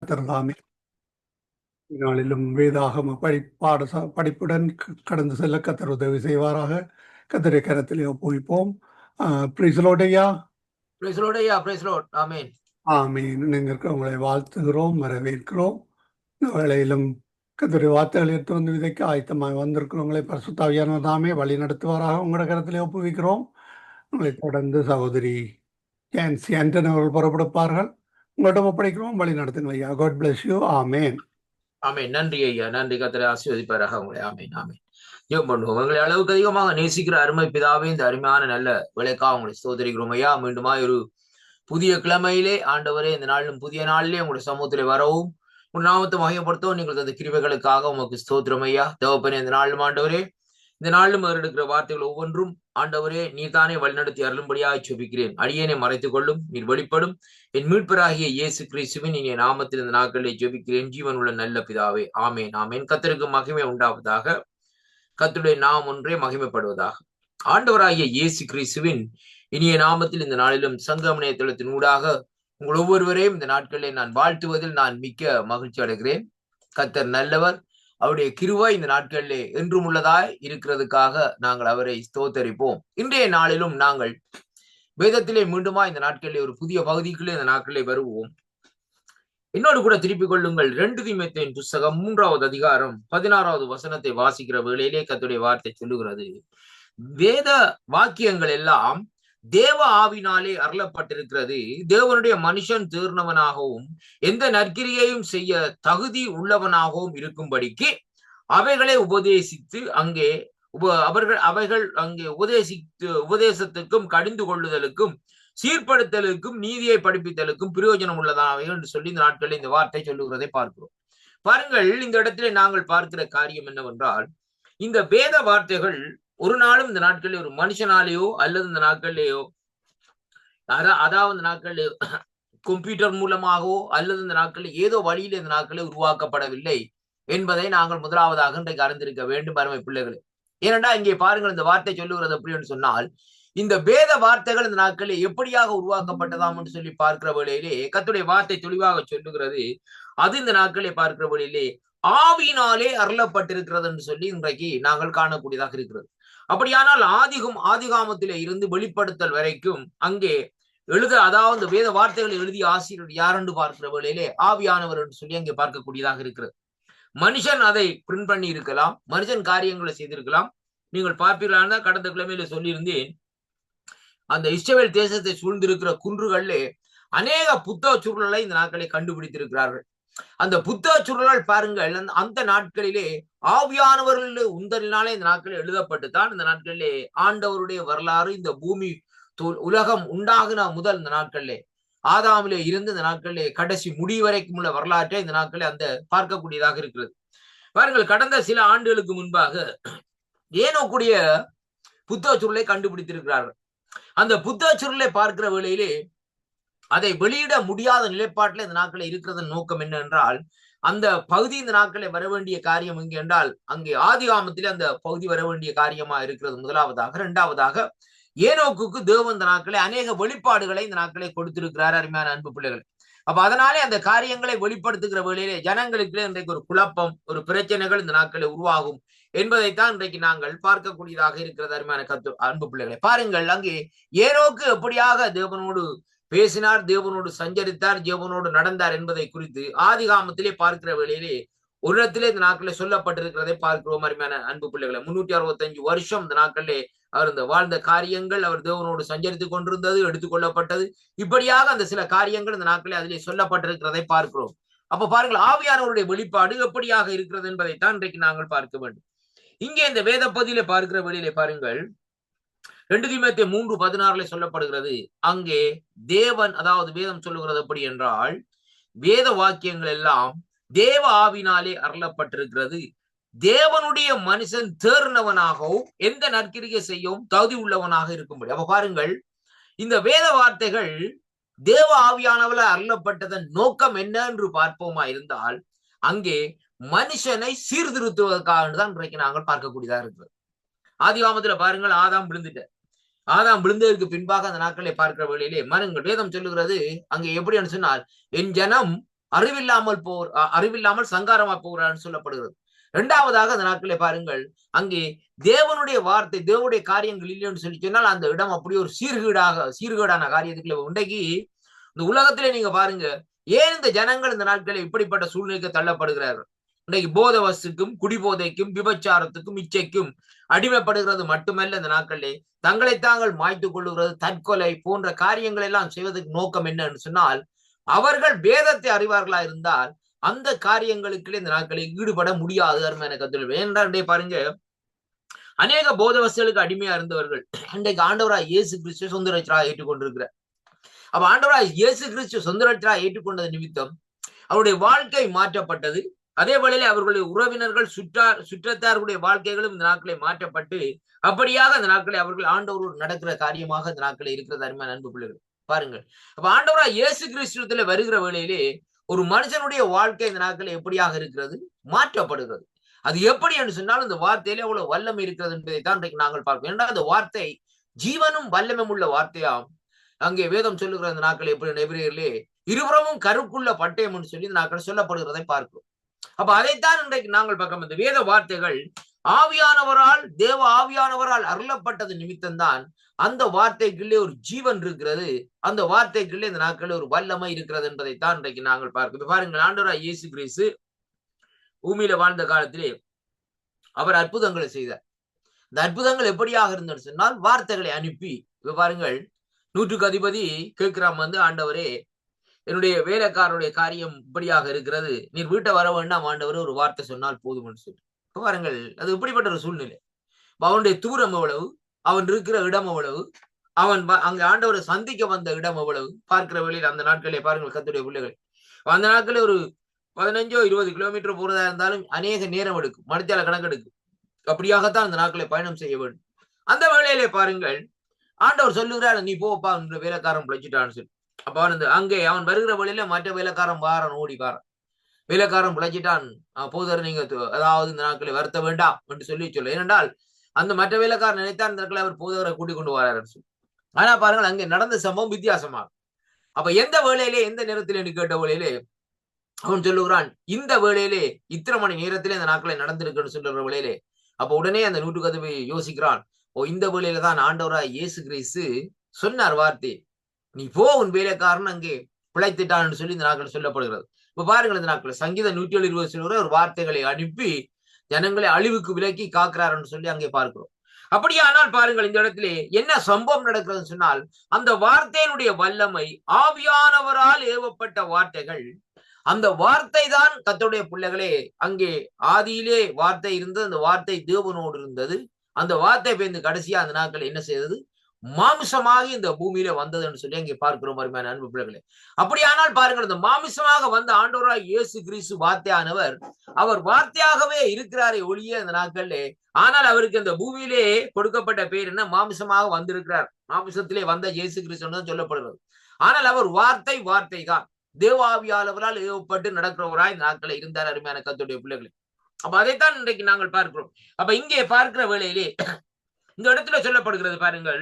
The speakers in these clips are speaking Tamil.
கர்த்தர்தாமே நாளிலும் வேதாகம படிப்புடன் கடந்து செல்ல கத்தர் உதவி செய்வாராக. கத்தரை கரத்திலே ஒப்புவிப்போம். பிரைஸ்லோடையா. ஆமென். ஆமீன். நீங்கள் உங்களை வாழ்த்துகிறோம், வரவேற்கிறோம். இந்த வேளையிலும் கத்தருடைய வார்த்தைகள் எடுத்து வந்து விதைக்க ஆயத்தமாக வந்திருக்கிறவங்களை பரிசுத்தாவியான தாமே வழி நடத்துவாராக உங்களோட கரத்திலே ஒப்புவிக்கிறோம். உங்களை தொடர்ந்து சகோதரி கேன்சி ஆண்டன் அவர்கள் புறப்படுப்பார்கள். உங்கள்கிட்ட ஒப்படைக்கிறோம், வழி நடத்துங்கள் ஐயா. God bless you. Amen. Amen. நன்றி ஐயா, நன்றி. கர்த்தரை ஆசீர்வதிப்பாராக உங்களை. ஆமென், ஆமென். ஜெபம் பண்ணுவோம். உங்களை அளவுக்கு அதிகமாக நேசிக்கிற அருமை பிதாவே, இந்த அருமையான நல்ல விளைக்காக உங்களை ஸ்தோத்திரிக்கிறோம் ஐயா. மீண்டுமாய் ஒரு புதிய கிழமையிலே ஆண்டவரே, இந்த நாளிலும் புதிய நாளிலே உங்களுடைய சமூகத்திலே வரவும் உங்கள் நாமத்தை மகிமைப்படுத்தவும் நீங்கள் அந்த கிருபைகளுக்காக உமக்கு ஸ்தோத்திரம் ஐயா. தகப்பனே, இந்த நாளிலும் ஆண்டவரே, இந்த நாளிலும் எடுக்கிற வார்த்தைகள் ஒவ்வொன்றும் ஆண்டவரே நீர் தானே வழிநடத்தி அருளும்படியாக ஜெபிக்கிறேன். அடியேனை மறைத்துக் கொள்ளும், நீர் வெளிப்படும். என் மீட்பராகிய இயேசு கிறிஸ்துவின் இனிய நாமத்தில் இந்த நாட்களிலே ஜெபிக்கிறேன் ஜீவன் உள்ள நல்ல பிதாவே. ஆமேன், ஆமேன். கர்த்தருக்கு மகிமை உண்டாவதாக. கர்த்தருடைய நாமம் ஒன்றே மகிமைப்படுவதாக. ஆண்டவராகிய இயேசு கிறிஸ்துவின் இனிய நாமத்தில் இந்த நாளிலும் சங்கமனைய தளத்தின் ஊடாக உங்கள் ஒவ்வொருவரையும் இந்த நாட்களிலே நான் வாழ்த்துவதில் நான் மிக்க மகிழ்ச்சி அடைகிறேன். கர்த்தர் நல்லவர், அவருடைய கிருபை இந்த நாட்களிலே என்றும் உள்ளதாய் இருக்கிறதுக்காக நாங்கள் அவரை ஸ்தோத்தரிப்போம். இன்றைய நாளிலும் நாங்கள் வேதத்திலே மீண்டுமா இந்த நாட்களிலே ஒரு புதிய பகுதிக்குள்ளே இந்த நாட்களிலே வருவோம். என்னோடு கூட திருப்பிக் கொள்ளுங்கள். 2 தீமோத்தேயுவின் புஸ்தகம் 3வது அதிகாரம் 16வது வசனத்தை வாசிக்கிற வேளையிலே கர்த்தருடைய வார்த்தை சொல்லுகிறது, வேத வாக்கியங்கள் எல்லாம் தேவ ஆவினாலே அருளப்பட்டிருக்கிறது, தேவனுடைய மனுஷன் தேர்ந்தவனாகவும் எந்த நற்கிரியையும் செய்ய தகுதி உள்ளவனாகவும் இருக்கும்படிக்கு அவைகளை உபதேசித்து அங்கே அவைகள் அங்கே உபதேசத்துக்கும் கடிந்து கொள்ளுதலுக்கும் சீர்படுத்தலுக்கும் நீதியை படிப்பித்தலுக்கும் பிரயோஜனம் உள்ளதாவே என்று சொல்லி இந்த நாட்களில் இந்த வார்த்தை சொல்லுகிறதை பார்க்கிறோம். பாருங்கள், இந்த இடத்திலே நாங்கள் பார்க்கிற காரியம் என்னவென்றால், இந்த வேத வார்த்தைகள் ஒரு நாளும் இந்த நாட்களில் ஒரு மனுஷனாலேயோ அல்லது இந்த நாட்களிலேயோ அதாவது இந்த நாட்களில் கம்ப்யூட்டர் மூலமாகவோ அல்லது இந்த நாட்களில் ஏதோ வழியில் இந்த நாட்களில் உருவாக்கப்படவில்லை என்பதை நாங்கள் முதலாவதாக இன்றைக்கு அறிந்திருக்க வேண்டும் அருமை பிள்ளைகளே. ஏனென்றா இங்கே பாருங்கள், இந்த வார்த்தை சொல்லுகிறது எப்படி என்று சொன்னால், இந்த வேத வார்த்தைகள் இந்த நாட்களில் எப்படியாக உருவாக்கப்பட்டதாம் என்று சொல்லி பார்க்கிற வேளையிலே கர்த்தருடைய வார்த்தை தெளிவாக சொல்லுகிறது, அது இந்த நாட்களை பார்க்கிற வேளையிலே ஆவியினாலே அருளப்பட்டிருக்கிறது என்று சொல்லி இன்றைக்கு நாங்கள் காணக்கூடியதாக இருக்கிறது. அப்படியானால் ஆதிகாமத்திலே இருந்து வெளிப்படுத்தல் வரைக்கும் அங்கே அதாவது வேத வார்த்தைகளை எழுதிய ஆசிரியர் யார் என்று பார்க்கிற வேளையிலே ஆவியானவர் என்று சொல்லி அங்கே பார்க்கக்கூடியதாக இருக்கிறது. மனுஷன் அதை பிரிண்ட் பண்ணி இருக்கலாம், மனுஷன் காரியங்களை செய்திருக்கலாம். நீங்கள் பார்ப்பீர்களான கடந்த கிழமையில சொல்லியிருந்தேன், அந்த இஸ்ரவேல் தேசத்தை சூழ்ந்திருக்கிற குன்றுகளிலே அநேக புத்தக சுருளை இந்த நாட்களை கண்டுபிடித்திருக்கிறார்கள். அந்த புத்தக சுருள்கள் பாருங்கள், அந்த நாட்களிலே ஆவியானவர்கள் உந்தலினாலே இந்த நாட்களில் எழுதப்பட்டுத்தான் இந்த நாட்களிலே ஆண்டவருடைய வரலாறு, இந்த பூமி உலகம் உண்டாகின முதல் இந்த நாட்களிலே ஆதாமிலே இருந்து இந்த நாட்களிலே கடைசி முடிவு வரைக்கும் உள்ள வரலாற்றை இந்த நாட்களில் அந்த பார்க்கக்கூடியதாக இருக்கிறது. பாருங்கள், கடந்த சில ஆண்டுகளுக்கு முன்பாக ஏனோக்குடைய புத்தக சுருளை கண்டுபிடித்திருக்கிறார்கள். அந்த புத்தக சுருளை பார்க்கிற வேளையிலே அதை வெளியிட முடியாத நிலைப்பாட்டில் இந்த நாட்களில் இருக்கிறதன் நோக்கம் என்ன என்றால், அந்த பகுதி இந்த நாட்களை வர வேண்டிய காரியம் எங்கே என்றால், அங்கே ஆதிகாமத்திலே அந்த பகுதி வர வேண்டிய காரியமா இருக்கிறது முதலாவதாக. 2வதாக, ஏனோக்குக்கு தேவன் இந்த நாட்களை அநேக வெளிப்பாடுகளை இந்த நாட்களை கொடுத்திருக்கிறார் அருமையான அன்பு பிள்ளைகள். அப்ப அதனாலே அந்த காரியங்களை வெளிப்படுத்துகிற வேளையிலே ஜனங்களுக்கு இன்றைக்கு ஒரு குழப்பம், ஒரு பிரச்சனைகள் இந்த நாட்களை உருவாகும் என்பதைத்தான் இன்றைக்கு நாங்கள் பார்க்கக்கூடியதாக இருக்கிறது அருமையான அன்பு பிள்ளைகளை. பாருங்கள், அங்கே ஏனோக்கு எப்படியாக தேவனோடு பேசினார், தேவனோடு சஞ்சரித்தார், தேவனோடு நடந்தார் என்பதை குறித்து ஆதிகாமத்திலே பார்க்கிற வேளையிலே ஒரு இடத்திலே இந்த நாட்களில் சொல்லப்பட்டிருக்கிறதை பார்க்கிறோம் அருமையான அன்பு பிள்ளைகளை. 365 வருஷம் இந்த நாட்களிலே அவர் இந்த வாழ்ந்த காரியங்கள், அவர் தேவனோடு சஞ்சரித்துக் கொண்டிருந்தது, எடுத்துக்கொள்ளப்பட்டது, இப்படியாக அந்த சில காரியங்கள் இந்த நாட்களில் அதிலே சொல்லப்பட்டிருக்கிறதை பார்க்கிறோம். அப்ப பாருங்கள், ஆவியானவருடைய வெளிப்பாடு எப்படியாக இருக்கிறது என்பதைத்தான் இன்றைக்கு நாங்கள் பார்க்க வேண்டும். இங்கே இந்த வேத பகுதியிலே பார்க்கிற வழியிலே பாருங்கள், 2 தீமோத்தேயு 3:16 சொல்லப்படுகிறது, அங்கே தேவன், அதாவது வேதம் சொல்லுகிறது எப்படி என்றால், வேத வாக்கியங்கள் எல்லாம் தேவ ஆவினாலே அருளப்பட்டிருக்கிறது, தேவனுடைய மனுஷன் தேர்ந்தவனாகவும் எந்த நற்கிரியை செய்யவும் தகுதி உள்ளவனாக இருக்கும்படி. அப்ப பாருங்கள், இந்த வேத வார்த்தைகள் தேவ ஆவியானவள அருளப்பட்டதன் நோக்கம் என்ன என்று பார்ப்போமா இருந்தால், அங்கே மனுஷனை சீர்திருத்துவதற்காக தான் இன்றைக்கு நாங்கள் பார்க்கக்கூடியதா இருக்கிறது. ஆதிகாமத்துல பாருங்கள், ஆதாம் விழுந்ததற்கு பின்பாக அந்த நாட்களை பார்க்கிற வேளையிலே மரங்கள் வேதம் சொல்லுகிறது, அங்கே எப்படி சொன்னால், என் ஜனம் அறிவில்லாமல் சங்காரமா போகிறான்னு சொல்லப்படுகிறது. இரண்டாவதாக அந்த நாட்களே பாருங்கள், அங்கே தேவனுடைய வார்த்தை, தேவனுடைய காரியங்கள் இல்லைன்னு சொல்லி சொன்னால் அந்த இடம் அப்படியே ஒரு சீர்கேடான காரியத்துக்குள்ள. இன்றைக்கு இந்த உலகத்திலே நீங்க பாருங்க, ஏன் இந்த ஜனங்கள் இந்த நாட்களில் இப்படிப்பட்ட சூழ்நிலைக்கு தள்ளப்படுகிறார்கள்? இன்றைக்கு போத வசுக்கும், குடிபோதைக்கும், விபச்சாரத்துக்கும், இச்சைக்கும் அடிமைப்படுகிறது மட்டுமல்ல, இந்த நாட்களிலே தங்களை தாங்கள் மாய்த்துக் கொள்ளுகிறது, தற்கொலை போன்ற காரியங்கள் எல்லாம் செய்வதற்கு நோக்கம் என்னன்னு சொன்னால், அவர்கள் வேதத்தை அறிவார்களா இருந்தால் அந்த காரியங்களுக்கு இந்த நாட்களில் ஈடுபட முடியாது. அருமையான கருத்துக்கள் ஏனென்றே பாருங்க, அநேக போதவசலுக்கு அடிமையா இருந்தவர்கள் இன்றைக்கு ஆண்டவராய் இயேசு கிறிஸ்துவை சொந்த ரட்சகராக ஏற்றுக்கொண்டிருக்கிறார். அப்ப ஆண்டவராய் இயேசு கிறிஸ்து சொந்த ரட்சகராக ஏற்றுக்கொண்டது நிமித்தம் அவருடைய வாழ்க்கை மாற்றப்பட்டது. அதே வேளையில அவர்களுடைய உறவினர்கள், சுற்றத்தார்களுடைய வாழ்க்கைகளும் இந்த நாட்களை மாற்றப்பட்டு, அப்படியாக இந்த நாட்களை அவர்கள் ஆண்டவரோடு நடக்கிற காரியமாக இந்த நாட்களை இருக்கிறது. அருமையான அன்பு பிள்ளைகள் பாருங்கள், அப்ப ஆண்டவராய் இயேசு கிறிஸ்துவில வருகிற வேளையிலே ஒரு மனுஷனுடைய வாழ்க்கை இந்த நாட்கள் எப்படியாக இருக்கிறது? மாற்றப்படுகிறது. அது எப்படி என்று சொன்னால் இந்த வார்த்தையில அவ்வளவு வல்லமை இருக்கிறது என்பதை தான் இன்றைக்கு நாங்கள் பார்க்கிறோம். ஏன்னா அந்த வார்த்தை ஜீவனும் வல்லமும் உள்ள வார்த்தையாம். அங்கே வேதம் சொல்லுகிற இந்த நாட்கள் எப்படி எபிரேயரிலே இருபுறமும் கருக்குள்ள பட்டயம் என்று சொல்லி இந்த நாட்கள் சொல்லப்படுகிறதை பார்க்கிறோம். அப்ப அதைத்தான் இன்றைக்கு நாங்கள் பார்க்கிறோம். இந்த வேத வார்த்தைகள் ஆவியானவரால், தேவ ஆவியானவரால் அருளப்பட்டது நிமித்தம்தான் அந்த வார்த்தைக்குள்ளே ஒரு ஜீவன் இருக்கிறது, அந்த வார்த்தைக்குள்ளே இந்த நாட்களில் ஒரு வல்லமை இருக்கிறது என்பதைத்தான் இன்றைக்கு நாங்கள் பார்க்கிறோம். பாருங்கள், ஆண்டவராய் இயேசு கிறிஸ்து பூமியில வாழ்ந்த காலத்திலே அவர் அற்புதங்களை செய்தார். இந்த அற்புதங்கள் எப்படியாக இருந்தது சொன்னால் வார்த்தைகளை அனுப்பி. இப்ப பாருங்கள், 100க்கு அதிபதி கேட்கிறான் வந்து, ஆண்டவரே என்னுடைய வேலைக்காரருடைய காரியம் இப்படியாக இருக்கிறது, நீர் வீட்டை வர வேண்டாம் ஆண்டவரே, ஒரு வார்த்தை சொன்னால் போதும் என்று சொல்லி. பாருங்கள், அது இப்படிப்பட்ட ஒரு சூழ்நிலை. அவனுடைய தூரம் எவ்வளவு, அவன் இருக்கிற இடம் எவ்வளவு, அவன் அங்க ஆண்டவரை சந்திக்க வந்த இடம் எவ்வளவு பார்க்கிற வழியில் அந்த நாட்களே பாருங்கள் கர்த்தருடைய பிள்ளைகள். அந்த நாட்களே ஒரு 15-20 கிலோமீட்டர் போறதா இருந்தாலும் அநேக நேரம் எடுக்கும், மணித்தால கணக்கு எடுக்கும். அப்படியாகத்தான் அந்த நாட்களை பயணம் செய்ய வேண்டும். அந்த வேளையிலே பாருங்கள், ஆண்டவர் சொல்லுகிறார், நீ போப்பா என்ற வேலைக்காரன் பிழைச்சிட்டான்னு சொல்லி. அப்ப அங்கே அவன் வருகிற வழியில மற்ற வேலைக்காரன் வாரன் ஓடி வாரன், வேலைக்காரன் பிழைச்சிட்டான் போதர், நீங்க அதாவது இந்த நாட்களை வருத்த வேண்டாம் என்று சொல்லி சொல்ல. ஏனென்றால் அந்த மற்ற வேலைக்காரன் நினைத்தான் இந்த நாட்களை அவர் போதவரை கூட்டிக் கொண்டு வராருன்னு சொல்லி. ஆனா பாருங்கள், அங்கே நடந்த சம்பவம் வித்தியாசமாகும். அப்ப எந்த வேளையிலே, எந்த நேரத்திலே என்று கேட்ட வேளையிலே அவன் சொல்லுகிறான், இந்த வேளையிலே இத்தனை மணி நேரத்திலே இந்த நாட்களை நடந்திருக்குன்னு சொல்லுற வேளையிலே. அப்ப உடனே அந்த 100க்கு அதிபதி யோசிக்கிறான், ஓ இந்த வேளையில தான் ஆண்டவராய் இயேசு கிறிஸ்து சொன்னார் வார்த்தை, நீ போ உன் வேலைக்காரன் அங்கே பிழைத்துட்டான்னு சொல்லி இந்த நாட்கள் சொல்லப்படுகிறது. இப்ப பாருங்கள், இந்த நாட்கள் சங்கீதம் 107:20 சொல்லுற ஒரு வார்த்தைகளை அனுப்பி ஜனங்களை அழிவுக்கு விலக்கி காக்கிறார்ன்னு சொல்லி அங்கே பார்க்கிறோம். அப்படியானால் பாருங்கள், இந்த இடத்திலே என்ன சம்பவம் நடக்கிறதுன்னு சொன்னால், அந்த வார்த்தையினுடைய வல்லமை, ஆவியானவரால் ஏவப்பட்ட வார்த்தைகள், அந்த வார்த்தை தான் கர்த்தருடைய பிள்ளைகளே. அங்கே ஆதியிலே வார்த்தை இருந்தது, அந்த வார்த்தை தேவனோடு இருந்தது. அந்த வார்த்தை பேர்ந்து கடைசியா அந்த நாட்கள் என்ன செய்தது? மாமிசமாக இந்த பூமியில வந்ததுன்னு சொல்லி அங்கே பார்க்கிறோம் அருமையான அன்பு பிள்ளைகளே. அப்படியானால் பாருங்கள், இந்த மாமிசமாக வந்த ஆண்டவராய் இயேசு கிறிஸ்து வார்த்தையானவர், அவர் வார்த்தையாகவே இருக்கிறாரே ஒழிய இந்த நாட்களிலே. ஆனால் அவருக்கு இந்த பூமியிலே கொடுக்கப்பட்ட பேர் என்ன? மாமிசமாக வந்திருக்கிறார். மாமிசத்திலே வந்த இயேசு கிறிஸ்து தான் சொல்லப்படுகிறது. ஆனால் அவர் வார்த்தை தான், தேவாவியானவரால் ஏவப்பட்டு நடக்கிறவராய் இந்த நாட்களை இருந்தார் அருமையான கர்த்தருடைய பிள்ளைகளே. அப்ப அதைத்தான் இன்றைக்கு நாங்கள் பார்க்கிறோம். அப்ப இங்கே பார்க்கிற வேளையிலே இந்த இடத்துல சொல்லப்படுகிறது பாருங்கள்,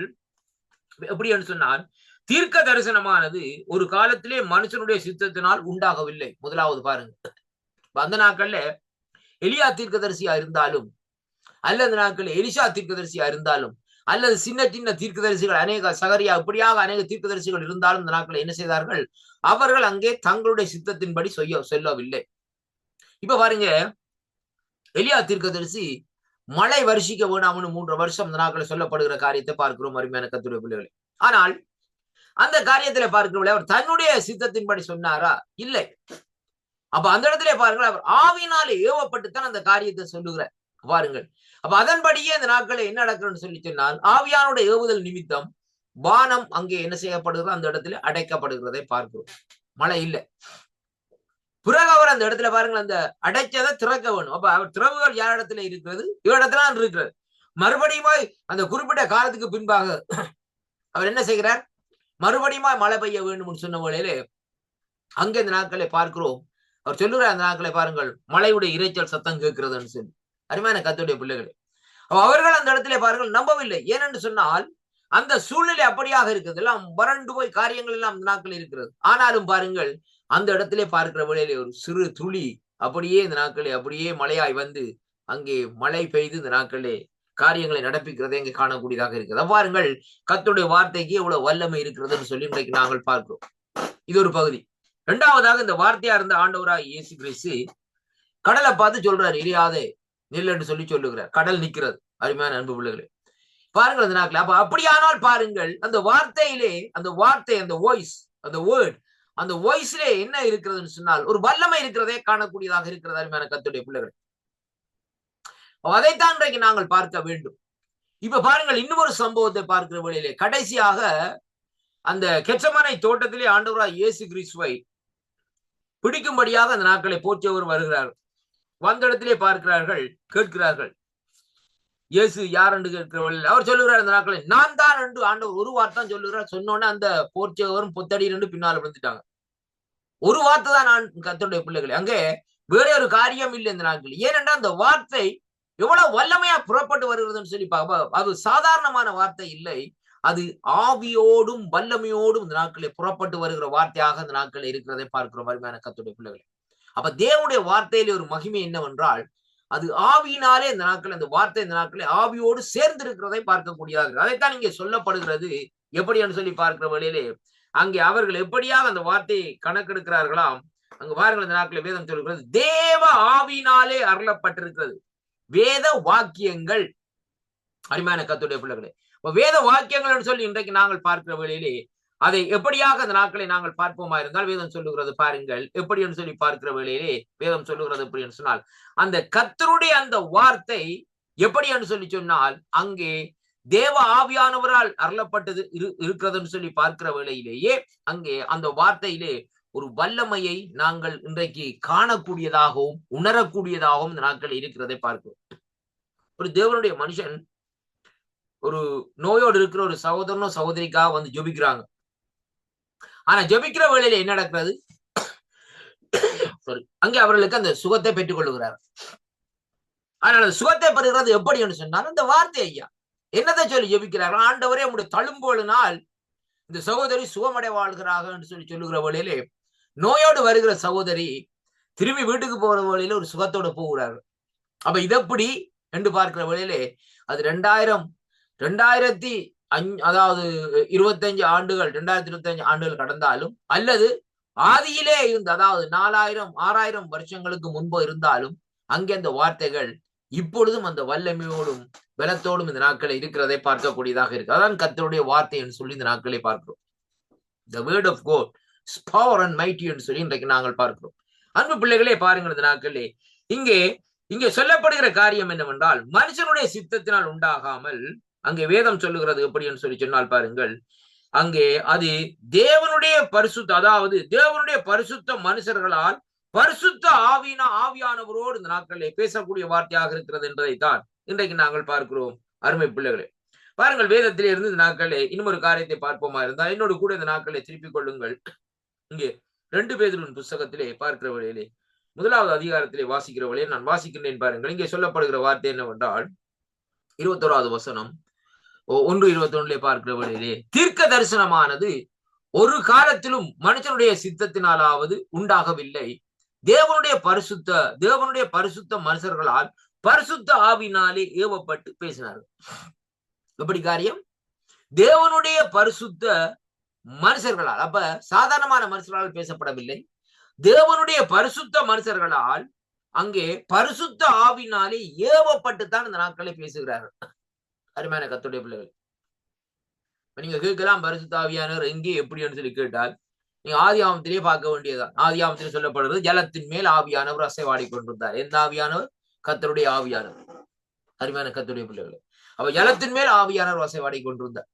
எப்படி என்று சொன்னால், தீர்க்க தரிசனமானது ஒரு காலத்திலே மனுஷனுடைய சித்தத்தினால் உண்டாகவில்லை. முதலாவது பாருங்க, அந்த நாட்கள்ல எலியா தீர்க்கதரிசியா இருந்தாலும், அல்லது நாட்கள் எலிஷா தீர்க்கதரிசியா இருந்தாலும், அல்லது சின்ன சின்ன தீர்க்கதரிசிகள் அநேக சகரியா இப்படியாக அநேக தீர்க்கதரிசிகள் இருந்தாலும் இந்த நாட்களை என்ன செய்தார்கள்? அவர்கள் அங்கே தங்களுடைய சித்தத்தின்படி சொல்லவில்லை. இப்ப பாருங்க, எலியா தீர்க்கதரிசி மழை வருஷிக்க வேணாம்னு 3 வருஷம் இந்த நாட்களை சொல்லப்படுகிற காரியத்தை பார்க்கிறோம் அருமையான கர்த்தருடைய பிள்ளைகளே. ஆனால் அந்த காரியத்திலே பார்க்கிறவர்களே, அவர் தன்னுடைய சித்தத்தின்படி சொன்னாரா? இல்லை. அப்ப அந்த இடத்துல பாருங்கள், அவர் ஆவியினாலே ஏவப்பட்டுத்தான் அந்த காரியத்தை சொல்லுகிறார் பாருங்கள். அப்ப அதன்படியே இந்த நாட்களை என்ன நடக்குதுன்னு சொல்லி சொன்னால், ஆவியானுடைய ஏவுதல் நிமித்தம் வானம் அங்கே என்ன செய்யப்படுகிறது? அந்த இடத்துல அடைக்கப்படுகிறதை பார்க்கிறோம். மழை இல்லை. பிறகு அவர் அந்த இடத்துல பாருங்கள், அந்த அடைச்சதை திறக்க வேணும். அப்ப அவர் திறவுகள் யார் இடத்துல இருக்கிறது? இவரிடத்துல இருக்கிறது. மறுபடியும் அந்த குறிப்பிட்ட காலத்துக்கு பின்பாக அவர் என்ன செய்கிறார்? மறுபடியும் மழை பெய்ய வேண்டும் சொன்ன வேளையிலே அங்கே இந்த நாட்களை பார்க்கிறோம். அவர் சொல்லுகிற அந்த நாட்களை பாருங்கள், மழையுடைய இரைச்சல் சத்தம் கேட்கிறதுன்னு சொல்லி. அருமையான கர்த்தருடைய பிள்ளைகளே, அவர்கள் அந்த இடத்துல பாருங்கள் நம்பவில்லை. ஏனென்று சொன்னால் அந்த சூழ்நிலை அப்படியாக இருக்கிறது, எல்லாம் வறண்டு போய் காரியங்கள் எல்லாம் இந்த நாட்கள் இருக்கிறது. ஆனாலும் பாருங்கள், அந்த இடத்திலே பார்க்கிற வேளையிலே ஒரு சிறு துளி அப்படியே இந்த நாட்களே அப்படியே மழையாய் வந்து அங்கே மழை பெய்து இந்த நாட்களே காரியங்களை நடப்பிக்கிறதை இங்கே காணக்கூடியதாக இருக்கிறது. பாருங்கள், கர்த்தருடைய வார்த்தைக்கு எவ்வளவு வல்லமை இருக்கிறதுன்னு சொல்லி இன்றைக்கு நாங்கள் பார்க்கிறோம். இது ஒரு பகுதி. இரண்டாவதாக, இந்த வார்த்தையா இருந்த ஆண்டவராய் இயேசு கிறிஸ்து கடலை பார்த்து சொல்றாரு, இரியாதே நில் என்று சொல்லி சொல்லுகிறார். கடல் நிற்கிறது. அருமையான அன்பு பிள்ளைகளே, பாருங்கள் அந்த நாட்கள். அப்ப அப்படியானால் பாருங்கள், அந்த வார்த்தையிலே அந்த வார்த்தை, அந்த வாய்ஸ், அந்த வேர்ட், அந்த வாய்ஸ்லே என்ன இருக்கிறதுன்னு சொன்னால் ஒரு வல்லமை இருக்கிறதே காணக்கூடியதாக இருக்கிறது. அருமையான கர்த்தருடைய பிள்ளைகள், அதைத்தான் இன்றைக்கு நாங்கள் பார்க்க வேண்டும். இப்ப பாருங்கள், இன்னும் ஒரு சம்பவத்தை பார்க்கிற வேளையிலே கடைசியாக அந்த கெத்செமனை தோட்டத்திலே ஆண்டவராய் இயேசு கிறிஸ்துவை பிடிக்கும்படியாக அந்த நாட்களை போற்றவர் வருகிறார். வந்த இடத்திலே பார்க்கிறார்கள், கேட்கிறார்கள், இயேசு யார் என்று கேட்கிறவர்கள். அவர் சொல்லுகிறார் அந்த நாட்களை, நான் தான் என்று ஆண்டவர் ஒரு வார்த்தை சொல்லுகிறார். சொன்னோன்னே அந்த போர்ச்சவரும் பொத்தடி என்று பின்னால் விழுந்துட்டாங்க. ஒரு வார்த்தை தான் நான் கர்த்தருடைய பிள்ளைகளே, அங்கே வேற ஒரு காரியம் இல்லை இந்த நாட்கள். ஏனென்றால் அந்த வார்த்தை எவ்வளவு வல்லமையா புறப்பட்டு வருகிறதுன்னு சொல்லி அது சாதாரணமான வார்த்தை இல்லை. அது ஆவியோடும் வல்லமையோடும் இந்த நாட்களில் புறப்பட்டு வருகிற வார்த்தையாக இந்த நாட்களில் இருக்கிறதை பார்க்கிறோம். அருமையான கர்த்தருடைய பிள்ளைகளே, அப்ப தேவனுடைய வார்த்தையிலே ஒரு மகிமை என்னவென்றால் அது ஆவியினாலே இந்த நாட்கள், அந்த வார்த்தை இந்த நாட்களில் ஆவியோடு சேர்ந்து இருக்கிறதை பார்க்கக்கூடியதாக. அதைத்தான் இங்கே சொல்லப்படுகிறது. எப்படி என்று சொல்லி பார்க்கிற வழியிலே அங்கே அவர்கள் எப்படியாக அந்த வார்த்தையை கணக்கெடுக்கிறார்களாம். அங்க பாருங்கள், இந்த நாட்களில் வேதம் சொல்கிறது, தேவ ஆவியினாலே அருளப்பட்டிருக்கிறது வேத வாக்கியங்கள். அருமையான கர்த்தருடைய பிள்ளைகளே, வேத வாக்கியங்கள் சொல்லி இன்றைக்கு நாங்கள் பார்க்கிற வேளையிலே அதை எப்படியாக அந்த நாட்களை நாங்கள் பார்ப்போமா இருந்தால் வேதம் சொல்லுகிறது. பாருங்கள், எப்படி என்று சொல்லி பார்க்கிற வேளையிலே வேதம் சொல்லுகிறது எப்படி என்று சொன்னால், அந்த கர்த்தருடைய அந்த வார்த்தை எப்படி என்று சொல்லி சொன்னால் அங்கே தேவ ஆவியானவரால் அருளப்பட்டது இருக்கிறதுன்னு சொல்லி பார்க்கிற வேளையிலேயே அங்கே அந்த வார்த்தையிலே ஒரு வல்லமையை நாங்கள் இன்றைக்கு காணக்கூடியதாகவும் உணரக்கூடியதாகவும் இந்த நாட்கள் இருக்கிறதை பார்க்கிறோம். ஒரு தேவனுடைய மனுஷன் ஒரு நோயோடு இருக்கிற ஒரு சகோதரனோ சகோதரிக்காக வந்து ஜெபிக்கிறாங்க. ஆனா ஜெபிக்கிற வேளையில என்ன நடக்கிறது? அங்கே அவர்களுக்கு அந்த சுகத்தை பெற்றுக் கொள்ளுகிறார். ஆனால் அந்த சுகத்தை பெறுகிறது எப்படி என்று சொன்னால் அந்த வார்த்தை. ஐயா என்னத்தை சொல்லி ஜெபிக்கிறார்கள்? ஆண்டவரே உங்களுடைய தழும்போலினால் இந்த சகோதரி சுகமடை வாழ்கிறார்கள் என்று சொல்லி சொல்லுகிற வேளையிலே நோயோடு வருகிற சகோதரி திரும்பி வீட்டுக்கு போகிற வேளையில ஒரு சுகத்தோடு போகிறார்கள். அப்ப இதெப்படி என்று பார்க்கிற வேளையிலே அது 2025 ஆண்டுகள் 2025 ஆண்டுகள் கடந்தாலும் அல்லது ஆதியிலே இருந்து, அதாவது 4000 6000 வருஷங்களுக்கு முன்பு இருந்தாலும் அங்கே அந்த வார்த்தைகள் இப்பொழுதும் அந்த வல்லமையோடும் பலத்தோடும் இந்த நாட்களை இருக்கிறதை பார்க்கக்கூடியதாக இருக்கு. அதான் கர்த்தருடைய வார்த்தை என்று சொல்லி இந்த நாட்களை பார்க்கிறோம். The word of God is power and mighty என்று சொல்லி இன்றைக்கு நாங்கள் பார்க்கிறோம். அன்பு பிள்ளைகளே, பாருங்கள், இந்த நாட்களே இங்கே சொல்லப்படுகிற காரியம் என்னவென்றால் மனுஷனுடைய சித்தத்தினால் உண்டாகாமல் அங்கே வேதம் சொல்லுகிறது எப்படி என்று சொல்லி சொன்னால் பாருங்கள், அங்கே அது தேவனுடைய பரிசுத்த, அதாவது தேவனுடைய பரிசுத்த மனுஷர்களால் பரிசுத்த ஆவியானவரோடு இந்த நாட்களிலே பேசக்கூடிய வார்த்தையாக இருக்கிறது என்பதைத்தான் இன்றைக்கு நாங்கள் பார்க்கிறோம். அருமை பிள்ளைகளே, பாருங்கள், வேதத்திலே இருந்து இந்த நாட்களே இன்னொரு காரியத்தை பார்ப்போமா இருந்தால் என்னோடு கூட இந்த நாட்களை திருப்பிக் கொள்ளுங்கள். இங்கே 2 பேதுருவின் புஸ்தகத்திலே பார்க்கிற வழியிலே 1வது அதிகாரத்திலே வாசிக்கிற வழியை நான் வாசிக்கின்றேன். பாருங்கள், இங்கே சொல்லப்படுகிற வார்த்தை என்னவென்றால் 21வது வசனம் 1:21 பார்க்கிற வழியிலே, தீர்க்க தரிசனமானது ஒரு காலத்திலும் மனுஷனுடைய சித்தத்தினாலாவது உண்டாகவில்லை, தேவனுடைய பரிசுத்த மனுஷர்களால் பரிசுத்த ஆவினாலே ஏவப்பட்டு பேசினார்கள். எப்படி காரியம்? தேவனுடைய பரிசுத்த மனுஷர்களால், அப்ப சாதாரணமான மனுஷர்களால் பேசப்படவில்லை, தேவனுடைய பரிசுத்த மனுஷர்களால் அங்கே பரிசுத்த ஆவினாலே ஏவப்பட்டுத்தான் இந்த நாட்களை பேசுகிறார்கள். அருமையான கர்த்தருடைய பிள்ளைகள், நீங்க கேட்கலாம், பரிசுத்த ஆவியானவர் எங்கே எப்படின்னு சொல்லி கேட்டால் நீங்க ஆதியாகமத்திலே பார்க்க வேண்டியதுதான். ஆதியாகமத்திலே சொல்லப்படுறது, ஜலத்தின் மேல் ஆவியானவர் அசைவாடி கொண்டிருந்தார். எந்த ஆவியானவர்? கர்த்தருடைய ஆவியானவர். அருமையான கர்த்தருடைய பிள்ளைகள், அப்ப ஜலத்தின் மேல் ஆவியானவர் அசைவாடி கொண்டிருந்தார்.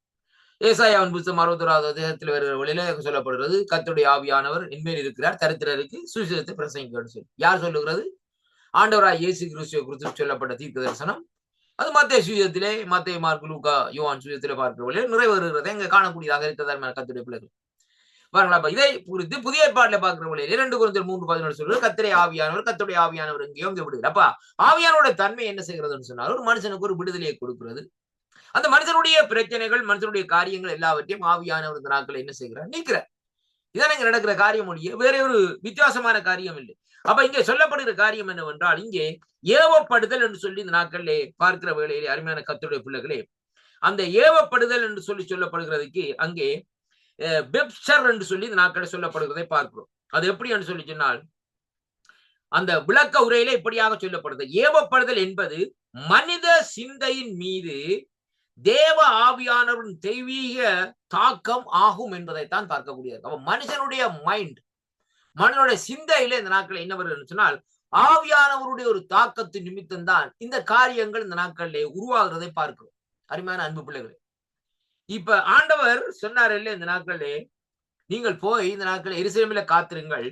ஏசாயாவின் புத்தகம் 61வது அதிகாரத்தில் வருகிற வழியில சொல்லப்படுறது, கர்த்தருடைய ஆவியானவர் இன்மேல் இருக்கிறார், தரித்திரருக்கு சுவிசேஷத்தை பிரசங்கிக்கணும்னு சொல்லி. யார் சொல்லுகிறது? ஆண்டவராய் இயேசு கிறிஸ்துவை குறித்து சொல்லப்பட்ட தீர்க்க தரிசனம். அது மத்தேயு சுவிசேஷத்திலே, மத்தேயு, மார்க்கு, லூக்கா, யோவான் சுவிசேஷத்திலே பார்க்கிற வழியில நிறைவேறுகிறதை இங்க காணக்கூடியதாக இருக்கிறதா கர்த்தருடைய பிள்ளைகள். பாருங்களா, இதை குறித்து புதிய ஏற்பாட்டில பார்க்கிற வழியில 2 கொரிந்தியர் 3:11 சொல்றது, கர்த்தருடைய ஆவியானவர் எங்கேயோ இங்க விடுகிறது. அப்ப ஆவியானோட தன்மை என்ன செய்கிறதுன்னு சொன்னால் ஒரு மனுஷனுக்கு ஒரு விடுதலையை கொடுக்கிறது. அந்த மனுஷனுடைய பிரச்சனைகள், மனுஷனுடைய காரியங்கள் எல்லாவற்றையும் ஆவியானவர் இந்த நாட்களை என்ன செய்கிறார்? நீக்கிறார். இதான் இங்க நடக்கிற காரியம் ஒழிய வேற ஒரு வித்தியாசமான காரியம் இல்லை. அப்ப இங்கே சொல்லப்படுகிற காரியம் என்னவென்றால், இங்கே ஏவப்படுதல் என்று சொல்லி இந்த நாட்களிலே பார்க்கிற வேளையிலே அருமையான கர்த்தருடைய பிள்ளைகளே, அந்த ஏவப்படுதல் என்று சொல்லி சொல்லப்படுகிறதுக்கு அங்கே பெப்சர் என்று சொல்லி இந்த நாட்களில் சொல்லப்படுகிறதை பார்க்கிறோம். அது எப்படி என்று சொல்லி சொன்னால், அந்த விளக்க உரையில இப்படியாக சொல்லப்படுது. ஏவப்படுதல் என்பது மனித சிந்தையின் மீது தேவ ஆவியானவரின் தெய்வீக தாக்கம் ஆகும் என்பதைத்தான் பார்க்கக்கூடியது. அப்ப மனுஷனுடைய மைண்ட், மனிதனுடைய சிந்தையில இந்த நாட்கள் என்ன வருதுன்னு சொன்னால், ஆவியானவருடைய ஒரு தாக்கத்து நிமித்தம் தான் இந்த காரியங்கள் இந்த நாட்களிலே உருவாகிறதை பார்க்கிறோம். அருமையான அன்பு பிள்ளைகளே, இப்ப ஆண்டவர் சொன்னார் இல்ல, இந்த நாட்களிலே நீங்கள் போய் இந்த நாட்களில் எருசலேமிலே காத்திருங்கள்,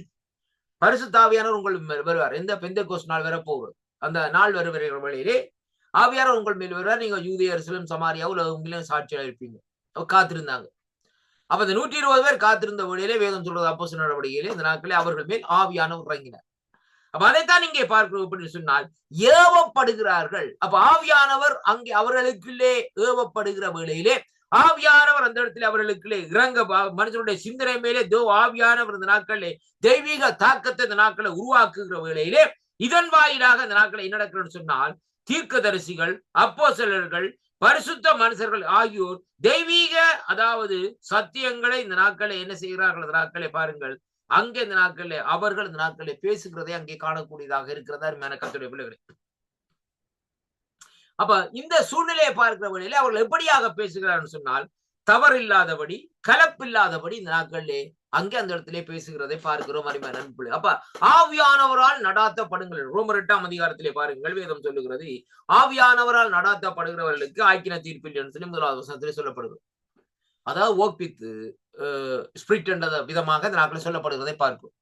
பரிசுத்த ஆவியானவர் உங்கள் வருவார். எந்த பெந்தெக்கோஸ்து நாள் வரப்போகுது, அந்த நாள் வருகிற வேளையிலே ஆவியானவர் உங்கள் மேல் வருவார். நீங்க யூதேயா, எருசலேம், சமாரியா உலகெங்கிலும் சாட்சியா இருப்பீங்க. காத்திருந்தாங்க. அப்ப இந்த 120 பேர் காத்திருந்த வேளையிலே வேதம் சொல்றது அப்போஸ்தலர் நடவடிக்கையிலே இந்த நாட்களே அவர்கள் மேல் ஆவியானவர் இறங்கினார். அப்ப அதைத்தான் இங்கே பார்க்கிறோம். அப்படின்னு சொன்னால் ஏவப்படுகிறார்கள். அப்ப ஆவியானவர் அங்கே அவர்களுக்குள்ளே ஏவப்படுகிற வேளையிலே ஆவியானவர் அந்த இடத்துல அவர்களுக்குள்ளே இறங்க, மனுஷனுடைய சிந்தனை மேலே ஆவியானவர் இந்த நாட்களிலே தெய்வீக தாக்கத்தை இந்த நாட்களை உருவாக்குகிற வேளையிலே இதன் வாயிலாக இந்த நாட்களை என்ன நடக்கிறன்னு சொன்னால், தீர்க்கதரிசிகள், அப்போஸ்தலர்கள், பரிசுத்த மனுஷர்கள் ஆகியோர் தெய்வீக அதாவது சத்தியங்களை இந்த நாட்களை என்ன செய்கிறார்கள், இந்த நாட்களை பாருங்கள், அங்கே இந்த நாட்களில் அவர்கள் இந்த நாட்களில் பேசுகிறதை அங்கே காணக்கூடியதாக இருக்கிறதா அருமையான கர்த்தருடைய பிள்ளைகளே. அப்ப இந்த சூழ்நிலையை பார்க்கிற வழியில அவர்கள் எப்படியாக பேசுகிறார்கள் சொன்னால், தவறில்லாதபடி, கலப்பில்லாதபடி இந்த நாட்களிலே அங்கே அந்த இடத்திலே பேசுகிறதை பார்க்கிறோம் அருமையான நண்பர்களே. அப்ப ஆவியானவரால் நடாத்தப்படுங்கள். ரோமர் 8ஆம் அதிகாரத்திலே பாருங்கள், வேதம் சொல்லுகிறது, ஆவியானவரால் நடாத்தப்படுகிறவர்களுக்கு ஆக்கின தீர்ப்பில் என்று சொல்லி 1வது வசனத்திலே சொல்லப்படுகிறது. அதாவது ஒர்க் வித் ஸ்பிரிட் என்ற விதமாக இந்த நாட்களில் சொல்லப்படுகிறதை பார்க்கிறோம்.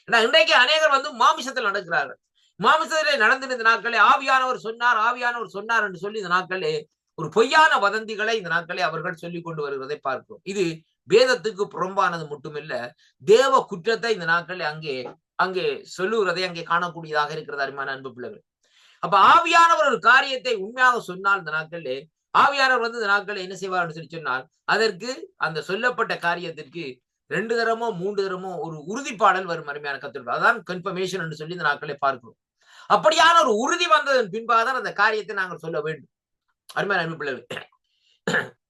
ஏன்னா இன்றைக்கு அநேகர் மாமிசத்தில் நடக்கிறார்கள். மாமிசத்திலே நடந்த இந்த நாட்களே ஆவியானவர் சொன்னார், ஆவியானவர் சொன்னார் என்று சொல்லி இந்த நாட்களே ஒரு பொய்யான வதந்திகளை இந்த நாட்களே அவர்கள் சொல்லிக் கொண்டு வருவதை பார்க்கிறோம். இது வேதத்துக்கு புறம்பானது மட்டுமில்ல, தேவ குற்றத்தை இந்த நாட்களே அங்கே சொல்லுகிறதை அங்கே காணக்கூடியதாக இருக்கிறது அருமையான அன்பு பிள்ளைகள். அப்ப ஆவியானவர் ஒரு காரியத்தை உண்மையாக சொன்னால் இந்த நாட்களே ஆவியானவர் இந்த நாட்களை என்ன செய்வார் சொல்லி சொன்னால், அதற்கு அந்த சொல்லப்பட்ட காரியத்திற்கு 2 தரமோ 3 தரமோ ஒரு உறுதிப்பாடல் வரும் அருமையான கர்த்தர். அதான் கன்ஃபர்மேஷன் என்று சொல்லி இந்த நாட்களை பார்க்கிறோம். அப்படியான ஒரு உறுதி வந்ததன் பின்பாக தான் அந்த காரியத்தை நாங்கள் சொல்ல வேண்டும் அருமையான அன்பு பிள்ளைகள்.